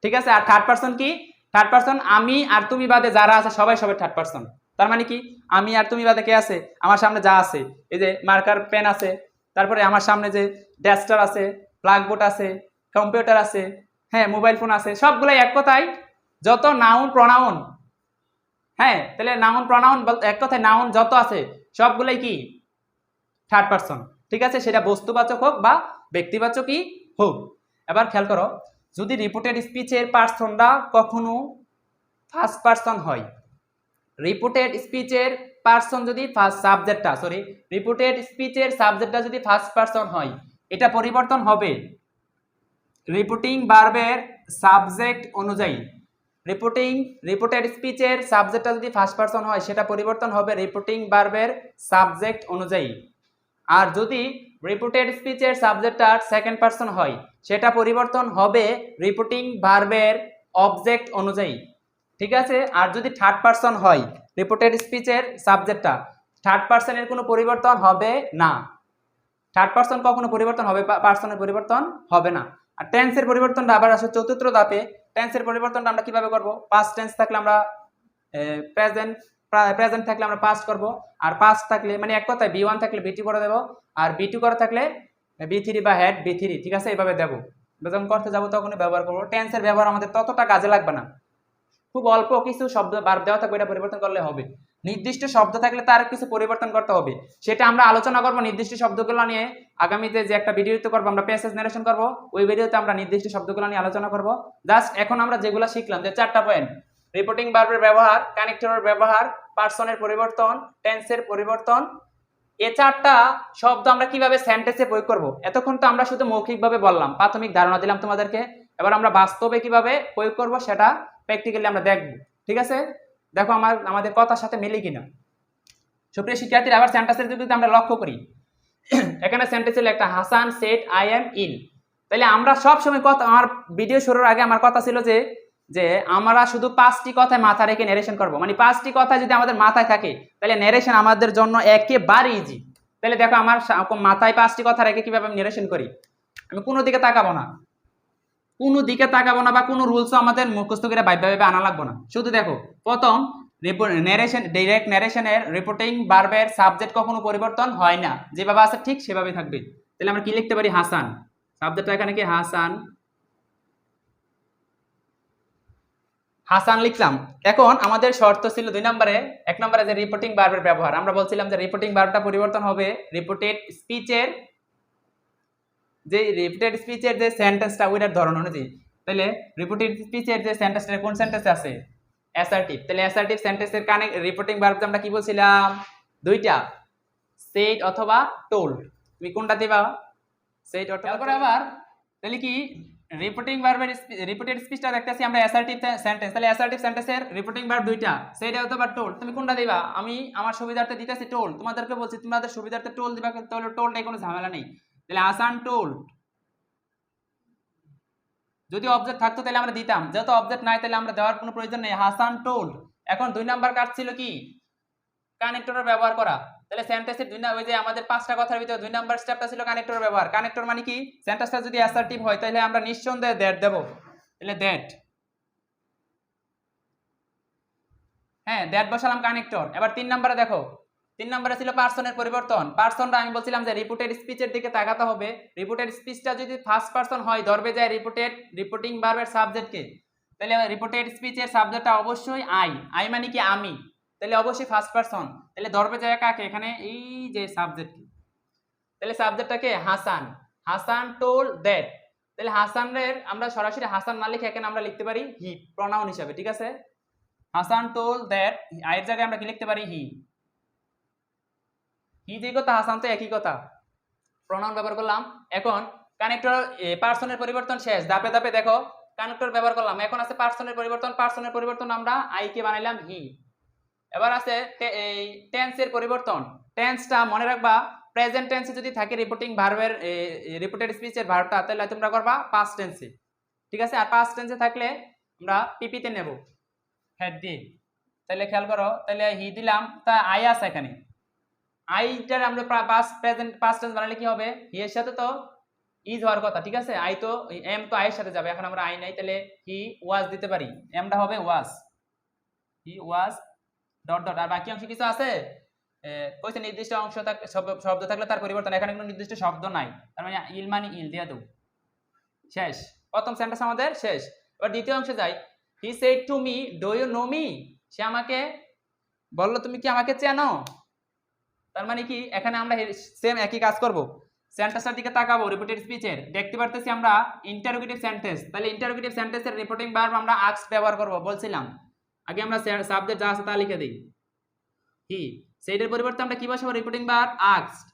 ঠিক আছে। আর থার্ড পারসন কি? থার্ড পারসন আমি আর তুমি বাদে যারা আছে সবাই সবাই থার্ড পারসন। তার মানে কি আমি আর তুমি বাদে কে আছে? আমার সামনে যা আছে, এই যে মার্কার পেন আছে, তারপরে আমার সামনে যে ডেস্কটপ আছে, ব্ল্যাকবোর্ড আছে, কম্পিউটার আছে, হ্যাঁ মোবাইল ফোন আছে, সবগুলাই এক কথায় যত নাউন প্রনাউন, হ্যাঁ তাহলে নাউন প্রনাউন এক কথায় নাউন যত আছে সবগুলাই কি থার্ড পারসন, ঠিক আছে, সেটা বস্তুবাচক হোক বা ব্যক্তিবাচকই হোক। এবার খেয়াল করো, যদি রিপোর্টেড স্পিচের পার্সনটা কখনো ফার্স্ট পারসন হয়, রিপোর্টেড স্পিচের পারসন যদি ফার্স্ট সাবজেক্টটা রিপোর্টেড স্পিচের সাবজেক্টটা যদি ফার্স্ট পারসন হয়, এটা পরিবর্তন হবে রিপোর্টিং ভার্বের সাবজেক্ট অনুযায়ী। রিপোর্টেড স্পিচের সাবজেক্টটা যদি ফার্স্ট পারসন হয় সেটা পরিবর্তন হবে রিপোর্টিং ভার্বের সাবজেক্ট অনুযায়ী। আর যদি রিপোর্টেড স্পিচের সাবজেক্টটা সেকেন্ড পারসন হয় সেটা পরিবর্তন হবে রিপোর্টিং ভার্বের অবজেক্ট অনুযায়ী, ঠিক আছে। আর যদি থার্ড পারসন হয় রিপোর্টেড স্পিচের সাবজেক্টটা, থার্ড পারসনের কোনো পরিবর্তন হবে না। থার্ড পারসন কখনো পরিবর্তন হবে, পারসনের পরিবর্তন হবে না। আর টেন্সের পরিবর্তনটা আবার আসে চতুর্থ ধাপে। টেন্সের পরিবর্তনটা আমরা কিভাবে করব? পাস্ট টেন্স থাকলে আমরা প্রেজেন্ট থাকলে আমরা পাস্ট করব, আর পাস্ট থাকলে মানে এক কথায় বি1 থাকলে বি2 করে দেব, আর বি2 করে থাকলে বি3 বা হেড বি3, ঠিক আছে, এইভাবে দেব। যখন করতে যাব তখনই ব্যবহার করব। টেন্সের ব্যবহার আমাদের ততটা কাজে লাগবে না, খুব অল্প কিছু শব্দ বার দেওয়া থাকবে, এটা পরিবর্তন করলে হবে। নির্দিষ্ট শব্দ থাকলে তার কিছু পরিবর্তন করতে হবে, সেটা আমরা আলোচনা করব নির্দিষ্ট শব্দগুলো নিয়ে। আগামীতে যে একটা ভিডিওতে করব আমরা প্যাসেজ নারেশন করব, ওই ভিডিওতে আমরা নির্দিষ্ট শব্দগুলো নিয়ে আলোচনা করব। জাস্ট এখন আমরা যেগুলো শিখলাম, যে 4টা পয়েন্ট, রিপোর্টিং ভার্বের ব্যবহার, কানেক্টরের ব্যবহার, পারসনের পরিবর্তন, টেন্সের পরিবর্তন, এই 4টা শব্দ আমরা কিভাবে সেন্টেন্সে প্রয়োগ করব। এতক্ষণ তো আমরা শুধু মৌখিকভাবে বললাম, প্রাথমিক ধারণা দিলাম তোমাদেরকে। এবার আমরা বাস্তবে কিভাবে প্রয়োগ করব সেটা প্র্যাকটিক্যালি আমরা দেখব, ঠিক আছে। দেখো আমাদের কথার সাথে মিলে কিনা। সুপ্রিয় শিক্ষার্থীরা, আবার সেন্টেন্সের যদি আমরা লক্ষ্য করি, এখানে সেন্টেন্স ছিল একটা, Hasan said I am ill. তাহলে আমরা সব সময় কথা, আমার ভিডিও শুরুর আগে আমার কথা ছিল যে আমরা শুধু 5টি কথা মাথায় রেখে নারেশন করব। মানে 5টি কথা যদি আমাদের মাথায় থাকে তাহলে নারেশন আমাদের জন্য একেবারে ইজি। তাহলে দেখো আমার মাথায় 5টি কথা রেখে কিভাবে আমি নারেশন করি। আমি কোনো দিকে তাকাবো না, বা কোনো রুলসও আমাদের মুখস্থ করে ভাবে আনা লাগবে না। শুধু দেখো, প্রথম নারেশন, ডাইরেক্ট নারেশনের রিপোর্টিং ভার্বের সাবজেক্ট কখনো পরিবর্তন হয় না, যেভাবে আছে ঠিক সেভাবে থাকবে। তাহলে আমরা কি লিখতে পারি? হাসান, সাবজেক্টটা এখানে কি হাসান, হাসান লিখলাম। এখন আমাদের শর্ত ছিল 2 নম্বরে, 1 নম্বরে যে রিপোর্টিং ভার্বের ব্যবহার, আমরা বলছিলাম যে রিপোর্টিং ভার্বটা পরিবর্তন হবে রিপোর্টেড স্পিচের যে সেন্টেন্সটা ওইটার ধরন অনুযায়ী। তাহলে রিপোর্টেড স্পিচের যে সেন্টেন্সটা কোন সেন্টেন্সে আছে? অ্যাসার্টিভ। তাহলে অ্যাসার্টিভ সেন্টেন্সের রিপোর্টিং ভার্ব আমরা কি বলছিলাম? 2টা, সেড অথবা টোল্ড। তুমি কোনটা দিবা? সেড অথবা। তারপর আবার তাহলে কি রিপোর্টিং ভার্বের রিপোর্টেড স্পিচটা দেখতেছি আমরা অ্যাসার্টিভ সেন্টেন্স। তাহলে অ্যাসার্টিভ সেন্টেন্সের রিপোর্টিং ভার্ব 2টা, সেড অথবা টোল্ড। তুমি কোনটা দিবা? আমি আমার সুবিধার্থে দিতেছি টোল্ড, তোমাদেরকে বলছি তোমাদের সুবিধার্থে টোল্ড দিবা, তাহলে টোল্ডে কোনো ঝামেলা নেই। তাহলে হাসান টোল্ড, যদি অবজেক্ট থাকতো তাহলে আমরা দিতাম, যেহেতু অবজেক্ট নাই তাহলে আমরা দেওয়ার কোনো প্রয়োজন নেই। হাসান টোল্ড। এখন 2 নাম্বার কাজ ছিল কি? কানেক্টরের ব্যবহার করা। তাহলে সেন্টেন্সের ওই যে আমাদের 5টা কথার ভিতরে 2 নাম্বার স্টেপটা ছিল কানেক্টরের ব্যবহার। কানেক্টর মানে কি? সেন্টেন্সটা যদি অ্যাসার্টিভ হয় তাহলে আমরা নিঃসন্দেহে দ্যাট দেব। তাহলে দ্যাট, হ্যাঁ দ্যাট বসালাম কানেক্টর। এবার 3 নম্বরে দেখো, 3 নম্বরে ছিল পারসনের পরিবর্তন। পারসনটা আমি বলছিলাম যে রিপোর্টেড স্পিচের দিকে তাকাতে হবে। রিপোর্টেড স্পিচটা যদি ফার্স্ট পারসন হয় ধরবে যায় রিপোর্টিং ভার্বের সাবজেক্টকে। তাহলে রিপোর্টেড স্পিচের সাবজেক্টটা অবশ্যই আই মানে কি আমি, তাহলে অবশ্যই ফার্স্ট পারসন। তাহলে ধরবে যায় কাকে? এখানে এই যে সাবজেক্টকে। তাহলে সাবজেক্টটাকে হাসান, হাসান টোল্ড দ্যাট। তাহলে হাসানের আমরা সরাসরি হাসান না লিখে এখানে আমরা লিখতে পারি হি, প্রনাউন হিসাবে, ঠিক আছে। হাসান টোল্ড দ্যাট, আয়ের জায়গায় আমরা কি লিখতে পারি? হি। হি যে কথা, হাসান তো একই কথা, প্রনাউন ব্যবহার করলাম। এখন কানেক্টর পারসনের পরিবর্তন শেষ, ধাপে ধাপে দেখো কানেক্টর ব্যবহার করলাম। এখন আছে পারসনের পরিবর্তন। পারসনের পরিবর্তন আমরা আই কে বানাইলাম হি। এবার আছে এই টেন্সের পরিবর্তন। টেন্সটা মনে রাখবা, প্রেজেন্ট টেন্সে যদি থাকে রিপোর্টিং ভার্বের রিপোর্টেড স্পিচের ভার্বটা, তাহলে তোমরা করবা পাস্ট টেন্সে, ঠিক আছে। আর পাস্ট টেন্সে থাকলে আমরা পিপিতে নেব, হেড দিয়ে। তাহলে খেয়াল করো, তাহলে হি দিলাম, তা আই আছে এখানে, আইটার আমরা পাস্ট প্রেজেন্ট পাস্ট টেন্স বানালে কি হবে, হি এর সাথে তো ইজ হওয়ার কথা, ঠিক আছে, আই তো এম তো আই এর সাথে যাবে, এখন আমরা আই নাই, তাহলে হি ওয়াজ দিতে পারি, এমটা হবে ওয়াজ, হি ওয়াজ ডট ডট। আর বাকি অংশ কিছু আছে, কইছে নির্দিষ্ট অংশ শব্দ থাকলে তার পরিবর্তন, এখানে কোনো নির্দিষ্ট শব্দ নাই, তার মানে ইল মানে ইল দিয়ে দেব, শেষ, প্রথম সেন্টেন্স আমাদের শেষ। এবার দ্বিতীয় অংশে যাই, he said to me do you know me, সে আমাকে বললো তুমি কি আমাকে চেনো, তার মানে কি এখানে আমরা সেম একই কাজ করব, সেন্টেন্সটার দিকে তাকাবো, রিপিটেড স্পিচের দেখতে পারতেছি আমরা ইন্টারোগেটিভ সেন্টেন্স, তাহলে ইন্টারোগেটিভ সেন্টেন্সের রিপোর্টিং ভার্ব আমরা আস্কড ব্যবহার করব বলছিলাম, আগে আমরা সাবজেক্ট যা আছে তা লিখে দিই, হি সেইটার পরিবর্তে আমরা কি বসাবো, রিপোর্টিং ভার্ব আস্কড,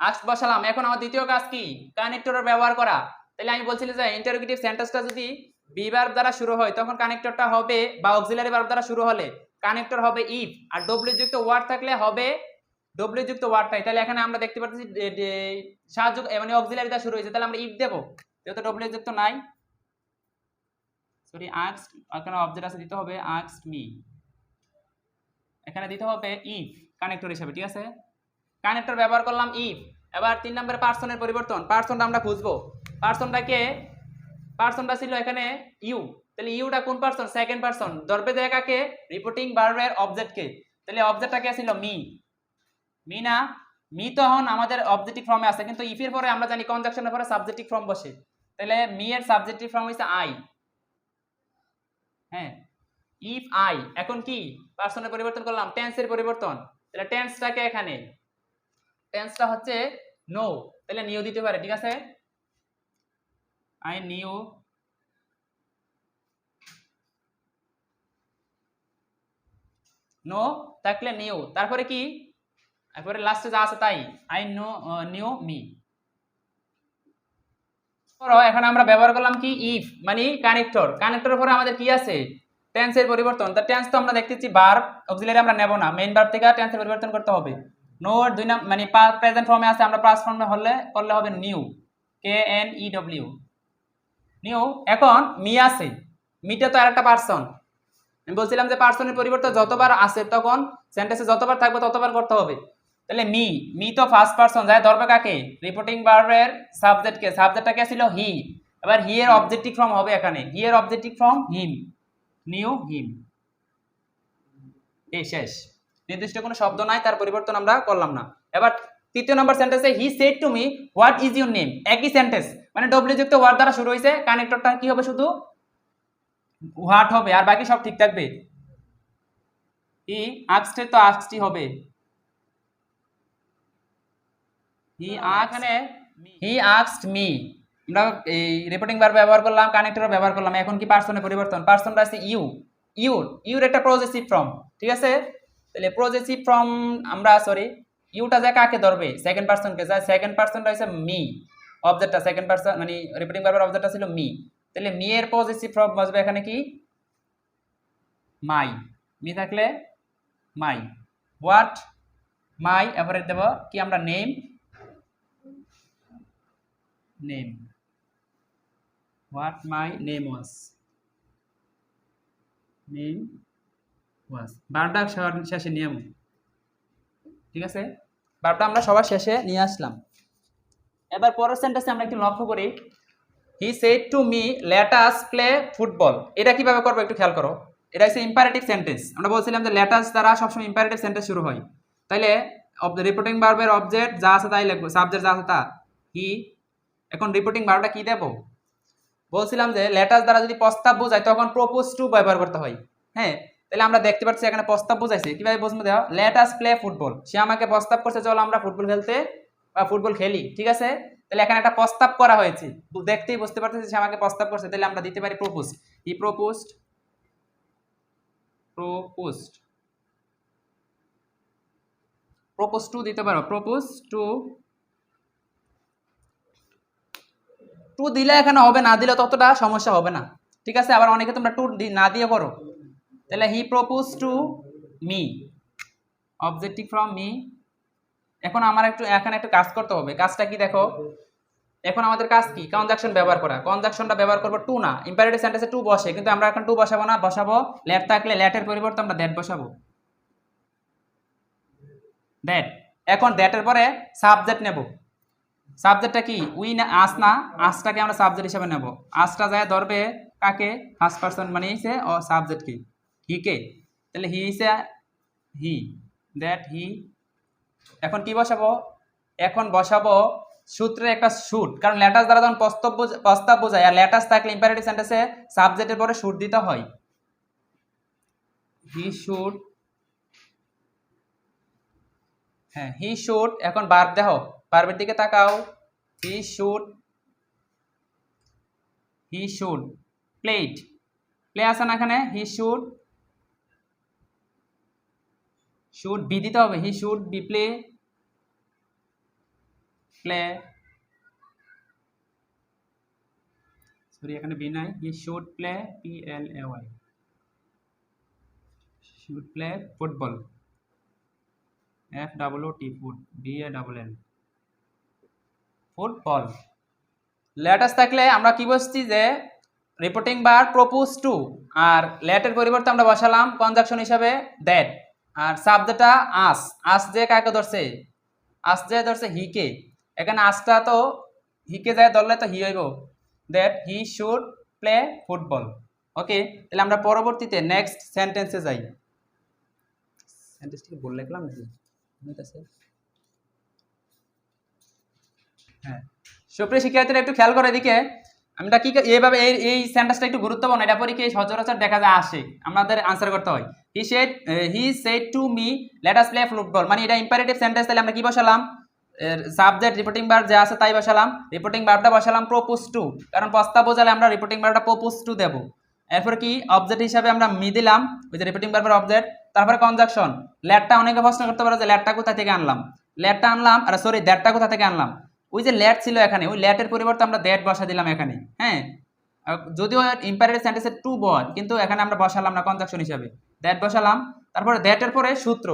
আস্কড বসালাম। এখন আমার দ্বিতীয় কাজ কি, কানেক্টরের ব্যবহার করা, তাহলে আমি বলছিলাম যে ইন্টারোগেটিভ সেন্টেন্সটা যদি বি ভার্ব দ্বারা শুরু হয় তখন কানেক্টরটা হবে, বা অক্সিলারি ভার্ব দ্বারা শুরু হলে কানেক্টর হবে ইফ, আর ডব্লিউ যুক্ত ওয়ার্ড থাকলে হবে ডব্লিউ যুক্ত ওয়ার্ডটাই, তাহলে এখানে আমরা দেখতে পাচ্ছি সাহায্য মানে অক্সিলারি দ্বারা শুরু হয়েছে, তাহলে আমরা ইফ দেব, যেহেতু ডব্লিউ যুক্ত নাই, সরি আস্কড, এখানে অবজেক্ট আছে দিতে হবে আস্কড মি, এখানে দিতে হবে ইফ কানেক্টর হিসেবে, ঠিক আছে, কানেক্টর ব্যবহার করলাম ইফ। এবার 3 নম্বরে পার্সনের পরিবর্তন, পার্সনটা আমরা খুঁজবো, পার্সনটা ছিল এখানে ইউ, তাহলে ইউটা কোন পার্সন, সেকেন্ড পার্সন, ধরবে দেয় কাকে, রিপোর্টিং ভার্বের অবজেক্টকে, তাহলে অবজেক্টটা কে ছিল মি, না মি তো এখন আমাদের অবজেক্টিভ ফর্মে আছে, কিন্তু ইফ এর পরে আমরা জানি কনজাংশনের পরে সাবজেক্টিভ ফর্ম বসে, তাহলে মি এর সাবজেক্টিভ ফর্ম হইছে আই, হ্যাঁ ইফ আই। এখন কি পার্সনের পরিবর্তন করলাম, টেন্সের পরিবর্তন, তাহলে টেন্সটাকে এখানে, টেন্সটা হচ্ছে নো, তাহলে নিউ দিতে পারে, ঠিক আছে, আই নিউ, নো থাকলে নিউ, তারপরে কি, তারপরে লাস্টে যা আছে তাই, আই নো নিউ মি। এখন আমরা ব্যবহার করলাম কি ইফ মানে কানেক্টর, কানেক্টরের পরে আমাদের কি আছে, টেন্সের পরিবর্তন, তা টেন্স তো আমরা দেখতেছি ভার্ব অক্সিলারি আমরা নেব না, মেইন ভার্ব থেকে টেন্সের পরিবর্তন করতে হবে, নো এর দুই নাম মানে প্রেজেন্ট ফর্মে আছে, আমরা পাস্ট ফর্মে করলে হবে new, K N E W, new. এখন মি আছে, মিটা তো আরেকটা পার্সন, আমি বলছিলাম যে পার্সনের পরিবর্তন যতবার আসে তখন সেন্টেন্সে যতবার থাকবে ততবার করতে হবে, তাহলে মি তো ফার্স্ট পার্সন, যায় ধরবে কাকে, রিপোর্টিং ভার্বের সাবজেক্টকে, সাবজেক্টটা কে ছিল হি, এবার হি এর অবজেক্টিভ ফর্ম হবে এখানে, হি এর অবজেক্টিভ ফর্ম হিম, নিউ হিম, এই শেষ, নির্দিষ্ট কোনো শব্দ নাই, তার পরিবর্তন আমরা করলাম না। এবার তৃতীয় নম্বর সেন্টেন্সে হি said to me what is your name, একই সেন্টেন্স মানে ডব্লিউ যুক্ত ওয়ার্ড দ্বারা শুরু হয়েছে, কানেক্টরটা কি হবে, শুধু হোয়াট হবে, আর বাকি সব ঠিক থাকবে, হি আস্কড তো আস্কডই হবে, হি আস্কড মি, আমরা এই রিপোর্টিং ভার্ব ব্যবহার করলাম, কানেক্টর ব্যবহার করলাম, এখন কি পার্সনের পরিবর্তন, পার্সনটা আছে ইউর একটা পজেসিভ ফর্ম, ঠিক আছে, তাহলে পজেসিভ ফর্ম আমরা সরি ইউটা যায় কাকে ধরবে, সেকেন্ড পার্সনকে, যায় সেকেন্ড পার্সনটা হইছে মি, অবজেক্টটা সেকেন্ড পার্সন মানে রিপোর্টিং ভার্বের অবজেক্টটা ছিল মি, তাহলে মি এর পজেসিভ ফর্ম বসবে এখানে কি মাই, মি থাকলে মাই, হোয়াট মাই, এবারে দেব কি আমরা name, what my name was, ভার্বটা শেষে নিয়ম, ঠিক আছে, ভার্বটা আমরা সবার শেষে নিয়ে আসলাম। এবার পরের সেন্টেন্সে আমরা একটু লক্ষ্য করি, হি said to me let us play football, এটা কিভাবে করবো একটু খেয়াল করো, এটা হচ্ছে ইম্পারেটিভ সেন্টেন্স, আমরা বলছিলাম যে লেট আস দ্বারা সবসময় ইম্পারেটিভ সেন্টেন্স শুরু হয়, তাইলে রিপোর্টিং ভার্বের অবজেক্ট যা আছে তাই লিখবো, সাবজেক্ট যা আছে তা হি, এখন রিপোর্টিং ভার্বটা কি দেব, বলছিলাম যে লেট আস দ্বারা যদি প্রস্তাব বোঝায় তখন প্রপোজ টু ব্যবহার করতে হয়, হ্যাঁ, তাহলে আমরা দেখতে পাচ্ছি এখানে প্রস্তাব বোঝাইছে, কিভাবে বুঝবো দেওয়া, লেট আস প্লে ফুটবল, সে আমাকে প্রস্তাব করছে চলো আমরা ফুটবল খেলতে বা ফুটবল খেলি, ঠিক আছে, তাহলে এখানে একটা প্রস্তাব করা হয়েছে, দেখতেই বুঝতে পারতেছি সে আমাকে প্রস্তাব করছে, তাহলে আমরা দিতে পারি propose, he proposed, propose to দিতে পারো, প্রপোজ টু দিলে এখানে হবে, না দিলে ততটা সমস্যা হবে না, ঠিক আছে, আবার অনেকে তোমরা টু না দিয়ে করো, তাহলে হি propose to me, objective from me. এখন আমার এখানে একটু কাজ করতে হবে, কাজটা কি দেখো, এখন আমাদের কাজ কি কনজাংশন ব্যবহার করা কনজাংশনটা ব্যবহার করব টু না ইম্পারেটিভ সেন্টেন্সে টু বসে কিন্তু আমরা এখন টু বসাবো না বসাবো লেট থাকলে লেটের পরিবর্তে আমরা দ্যাট বসাবো দ্যাট এখন দ্যাটের পরে সাবজেক্ট নেব সাবজেক্টটা কি উই না আস না আসটাকে আমরা সাবজেক্ট হিসেবে নেব আসটা যায় ধরবে কাকে ফার্স্ট পারসন মানে হিসে ও সাবজেক্ট কি হি কে তাহলে হি হিসে হি দ্যাট হি এখন কি বসাবো এখন বসাবো সূত্রে একটা শুট কারণ লেটাস দ্বারা যখন প্রস্তাব বোঝায় আর লেটাস থাকলে ইম্পারেটিভ সেন্টেন্সে সাবজেক্টের পরে শুট দিতে হয় হি শুড হ্যাঁ হি শুড এখন ভার্ব দেখো ভার্বের দিকে তাকাও হি শুড প্লেট প্লে আছে না এখানে হি শুড বি দিতে হবে he should be play sorry এখানে বি নাই he should play PLAY should play football FWT foot BALL football let us থাকলে আমরা কি বলছি যে রিপোর্টিং বার প্রপোজ টু আর লেটের পরিবর্তে আমরা বসালাম কনজাংশন হিসাবে দ্যাট আর সাবজেক্টটা আস যে কাকে ধরছে আস যে ধরছে হিকে এখানে আসটা তো হিকে যায় ধরলে তো হি হইব that he should play football ওকে তাহলে আমরা পরবর্তীতে নেক্সট সেন্টেন্সে যাই সেন্টেন্সটি বলে লিখলাম নাকি হ্যাঁ সুপ্রিয় শিক্ষার্থীরা একটু খেয়াল করে এদিকে আমরা কি এইভাবে এই সেন্টেন্সটা একটু গুরুত্বপূর্ণ এটা পরীক্ষায় সচরাচর দেখা যায় আসে আমাদের আনসার করতে হয় হি said to me let us play football মানে এটা ইম্পারেটিভ সেন্টেন্স তাহলে আমরা কি বসালাম সাবজেক্ট রিপোর্টিং ভার্ব যা আছে তাই বসালাম রিপোর্টিং ভার্বটা বসালাম প্রপোজ টু কারণ প্রস্তাব বোঝালে আমরা রিপোর্টিং ভার্বটা প্রপোজ টু দেব এরপর কি অবজেক্ট হিসাবে আমরা মি দিলাম ওই যে রিপোর্টিং ভার্বের অবজেক্ট তারপরে কনজাংশন লেটটা অনেকে প্রশ্ন করতে পারে যে লেটটা কোথা থেকে আনলাম লেটটা আনলাম আর সরি দ্যাটটা কোথা থেকে আনলাম ওই যে লেট ছিল এখানে ওই লেটের পরিবর্তে আমরা দ্যাট বসা দিলাম এখানে হ্যাঁ যদিও ইম্পারেটিভ সেন্টেন্সে টু বল কিন্তু এখানে আমরা বসালাম না কনজাংশন হিসাবে দ্যাট বসালাম তারপরে দ্যাটের পরে সূত্র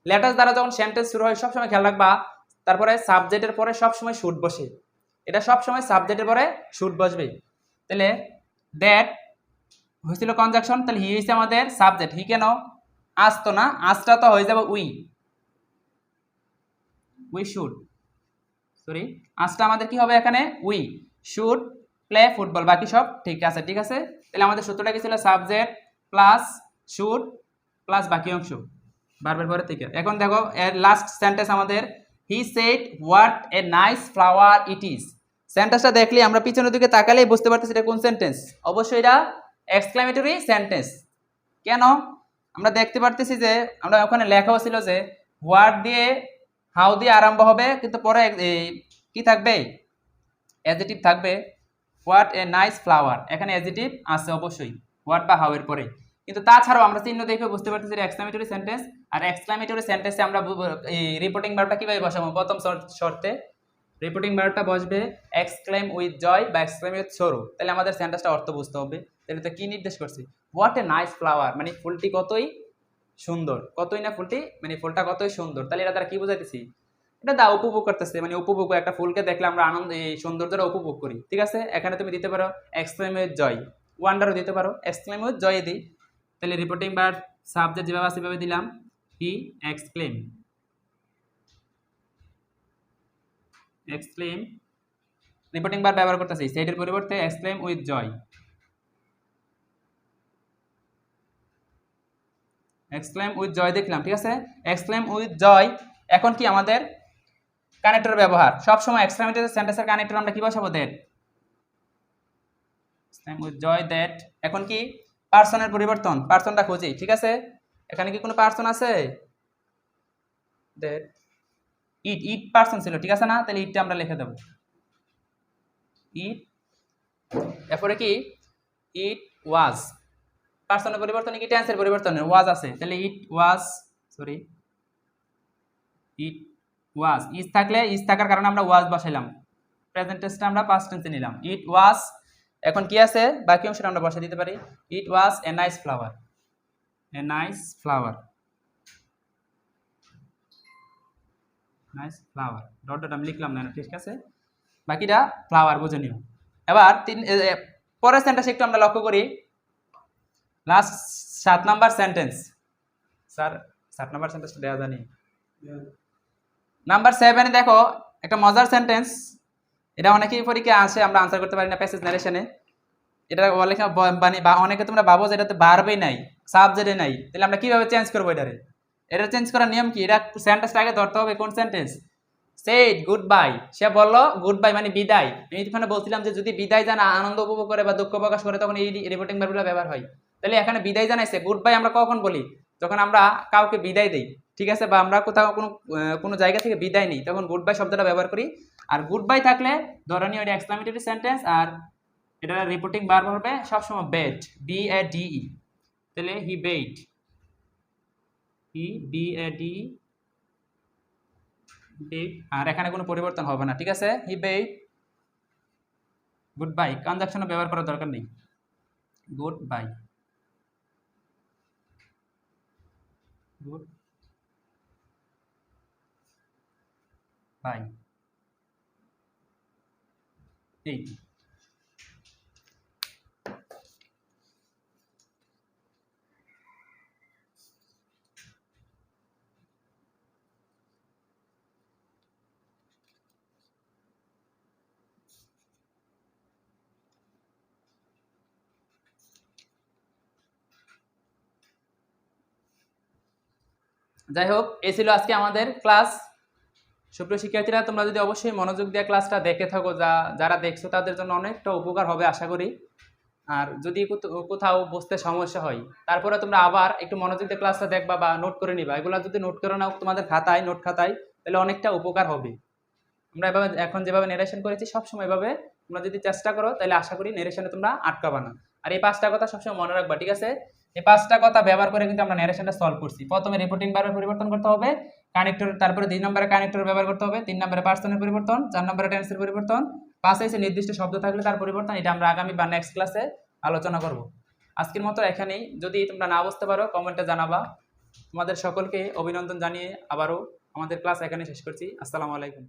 লেটাস দ্বারা যখন সেন্টেন্স শুরু হয় সবসময় খেয়াল রাখবা তারপরে সাবজেক্টের পরে সবসময় শুট বসে এটা সবসময় সাবজেক্টের পরে শুট বসবে তাহলে দ্যাট হয়েছিল কনজাংশন তাহলে হি হয়েছে আমাদের সাবজেক্ট হি কেন আসতো না আসটা তো হয়ে যাবে উই শুড সরি আসটা আমাদের কি হবে এখানে উই শুড প্লে ফুটবল বাকি সব ঠিক আছে তাহলে আমাদের সূত্রটা কি ছিল সাবজেক্ট প্লাস শুড প্লাস বাকি অংশ ভার্বের পরে থেকে এখন দেখো এর লাস্ট সেন্টেন্স আমাদের he said what a nice flower it is সেন্টেন্সটা দেখলে আমরা পিছনের দিকে তাকালেই বুঝতে পারতেছি এটা কোন সেন্টেন্স অবশ্যই এটা এক্সক্লেমেটরি সেন্টেন্স কেন আমরা দেখতে পারতেছি যে আমরা ওখানে লেখাও ছিল যে হোয়াট দিয়ে হাউ দিয়ে আরম্ভ হবে কিন্তু পরে কি থাকবে অ্যাডজেক্টিভ থাকবে হোয়াট এ নাইস ফ্লাওয়ার এখানে অ্যাডজেক্টিভ আছে অবশ্যই হোয়াট বা হাউ এর পরে কিন্তু তাছাড়াও আমরা চিহ্ন দেখে বুঝতে পারতেছি এটা এক্সক্লেমেটরি সেন্টেন্স আর এক্সক্লেমেটরি সেন্টেন্সে আমরা রিপোর্টিং ভার্বটা কিভাবে বসাবো প্রথম শর্তে রিপোর্টিং ভার্বটা বসবে এক্সক্লেম উইথ জয় বা এক্সক্লেম উইথ সরো তাহলে আমাদের সেন্টেন্সটা অর্থ বুঝতে হবে তাহলে তো কি নির্দেশ করছি হোয়াট এ নাইস ফ্লাওয়ার মানে ফুলটি কতই সুন্দর কতই না ফুলটি মানে ফুলটা কতই সুন্দর তাহলে এটা দ্বারা কি বোঝাইতেছি এটা দা উপভোগ করতেছে মানে উপভোগ একটা ফুলকে দেখলে আমরা আনন্দ এই সৌন্দর্যটা উপভোগ করি ঠিক আছে এখানে তুমি দিতে পারো এক্সক্লেম উইথ জয় ওয়ান্ডারও দিতে পারো এক্সক্লেম উইথ জয় দিই তাহলে রিপোর্টিং ভার্ব সাবজেক্ট যেভাবে আছে সেভাবে দিলাম হি এক্সক্লেম রিপোর্টিং ভার্ব ব্যবহার করতেছি সেটের পরিবর্তে exclaim with joy exclaim with joy দেখলাম ঠিক আছে এক্সক্লেম উইথ জয় এখন কি আমাদের কানেক্টর ব্যবহার সব সময় এক্সক্লেমেটরি সেন্টেন্সের কানেক্টর আমরা কি বসাবো that exclaim with joy that এখন কি পার্সনের পরিবর্তন পার্সনটা খুঁজি ঠিক আছে এখানে কি কোনো পার্সন আছে দ্যাট ইট পার্সন ছিল ঠিক আছে না তাহলে ইটটা আমরা লিখে দেব ইট এরপরে কি ইট ওয়াজ পার্সনের পরিবর্তনে কি টেন্সের পরিবর্তনে ওয়াজ আছে তাহলে ইট ওয়াজ ইজ থাকলে ইজ থাকার কারণে আমরা ওয়াজ বসাইলাম প্রেজেন্ট টেন্সটা আমরা পাস্ট টেন্সে নিলাম ইট ওয়াজ এখন কি আছে বাকি অংশটা আমরা বসাই দিতে পারি it was a nice flower dot dot আমি লিখলাম না ঠিক আছে বাকিটা ফ্লাওয়ার বুঝে নিও। এবার পরের সেন্টেন্স একটু আমরা লক্ষ্য করি। Last 7 number sentence. Sir 7 number সেন্টেন্সটা দেওয়া জানি। নাম্বার 7 এ দেখো একটা মজার সেন্টেন্স। এটা অনেকেই পরীক্ষায় আসে, আমরা আনসার করতে পারি না প্যাসেজ নারেশনে। এটা বলে মানে বা অনেকে তোমরা ভাবো যে এটাতে ভার্বই নাই, সাবজেক্টে নাই, তাহলে আমরা কিভাবে চেঞ্জ করবো এটারে? এটা চেঞ্জ করার নিয়ম কি? এটা সেন্টেন্সটা আগে ধরতে হবে। কোন সেন্টেন্স? সেড গুড বাই, সে বললো গুড বাই মানে বিদায়। আমি এখানে বলছিলাম যে যদি বিদায় জানা আনন্দ উপভোগ করে বা দুঃখ প্রকাশ করে তখন এই রিপোর্টিং ভার্বগুলো ব্যবহার হয়। তাহলে এখানে বিদায় জানাইছে, গুড বাই আমরা কখন বলি? যখন আমরা কাউকে বিদায় দেই, ঠিক আছে, বা আমরা কোথাও কোনো জায়গা থেকে বিদায় নিই, তখন গুড বাই শব্দটা ব্যবহার করি। আর গুড বাই থাকলে ধরনীয় এটা এক্সক্লামেটরি সেন্টেন্স, আর এটা রিপোর্টিং ভার্ব হবে সবসময় bade, B A D E. তাহলে he bade, he B A D, আর এখানে কোনো পরিবর্তন হবে না, ঠিক আছে? He bade goodbye, conjunction ব্যবহার করার দরকার নেই। গুড বাই, গুড বাই, এই যাই হোক, এই ছিল আজকে আমাদের ক্লাস। সুপ্রিয় শিক্ষার্থীরা, তোমরা যদি অবশ্যই মনোযোগ দিয়ে ক্লাসটা দেখে থাকো, যারা দেখছো তাদের জন্য অনেকটা উপকার হবে আশা করি। আর যদি কোথাও বুঝতে সমস্যা হয়, তারপরে তোমরা আবার একটু মনোযোগ দিয়ে ক্লাসটা দেখবা বা নোট করে নিবা। এগুলো যদি নোট করে নাও তোমাদের খাতায়, নোট খাতায়, তাহলে অনেকটা উপকার হবে। আমরা এভাবে এখন যেভাবে নেরেশন করেছি সবসময় এভাবে তোমরা যদি চেষ্টা করো, তাহলে আশা করি নেরেশনে তোমরা আটকাবা না। আর এই 5টা কথা সবসময় মনে রাখবা, ঠিক আছে? এই 5টা কথা ব্যবহার করে কিন্তু আমরা নেরেশনটা সলভ করছি। প্রথমে রিপোর্টিং ভার্বের পরিবর্তন করতে হবে, কানেক্টর, তারপরে 2 নম্বরে কানেক্টর ব্যবহার করতে হবে, 3 নম্বরে পার্সনের পরিবর্তন, 4 নম্বরে টেন্সের পরিবর্তন, 5 এসে নির্দিষ্ট শব্দ থাকলে তার পরিবর্তন। এটা আমরা আগামী বা নেক্সট ক্লাসে আলোচনা করব। আজকের মতো এখানেই। যদি তোমরা না বুঝতে পারো কমেন্টে জানাবা। তোমাদের সকলকে অভিনন্দন জানিয়ে আবারও আমাদের ক্লাস এখানে শেষ করছি। আসসালামু আলাইকুম।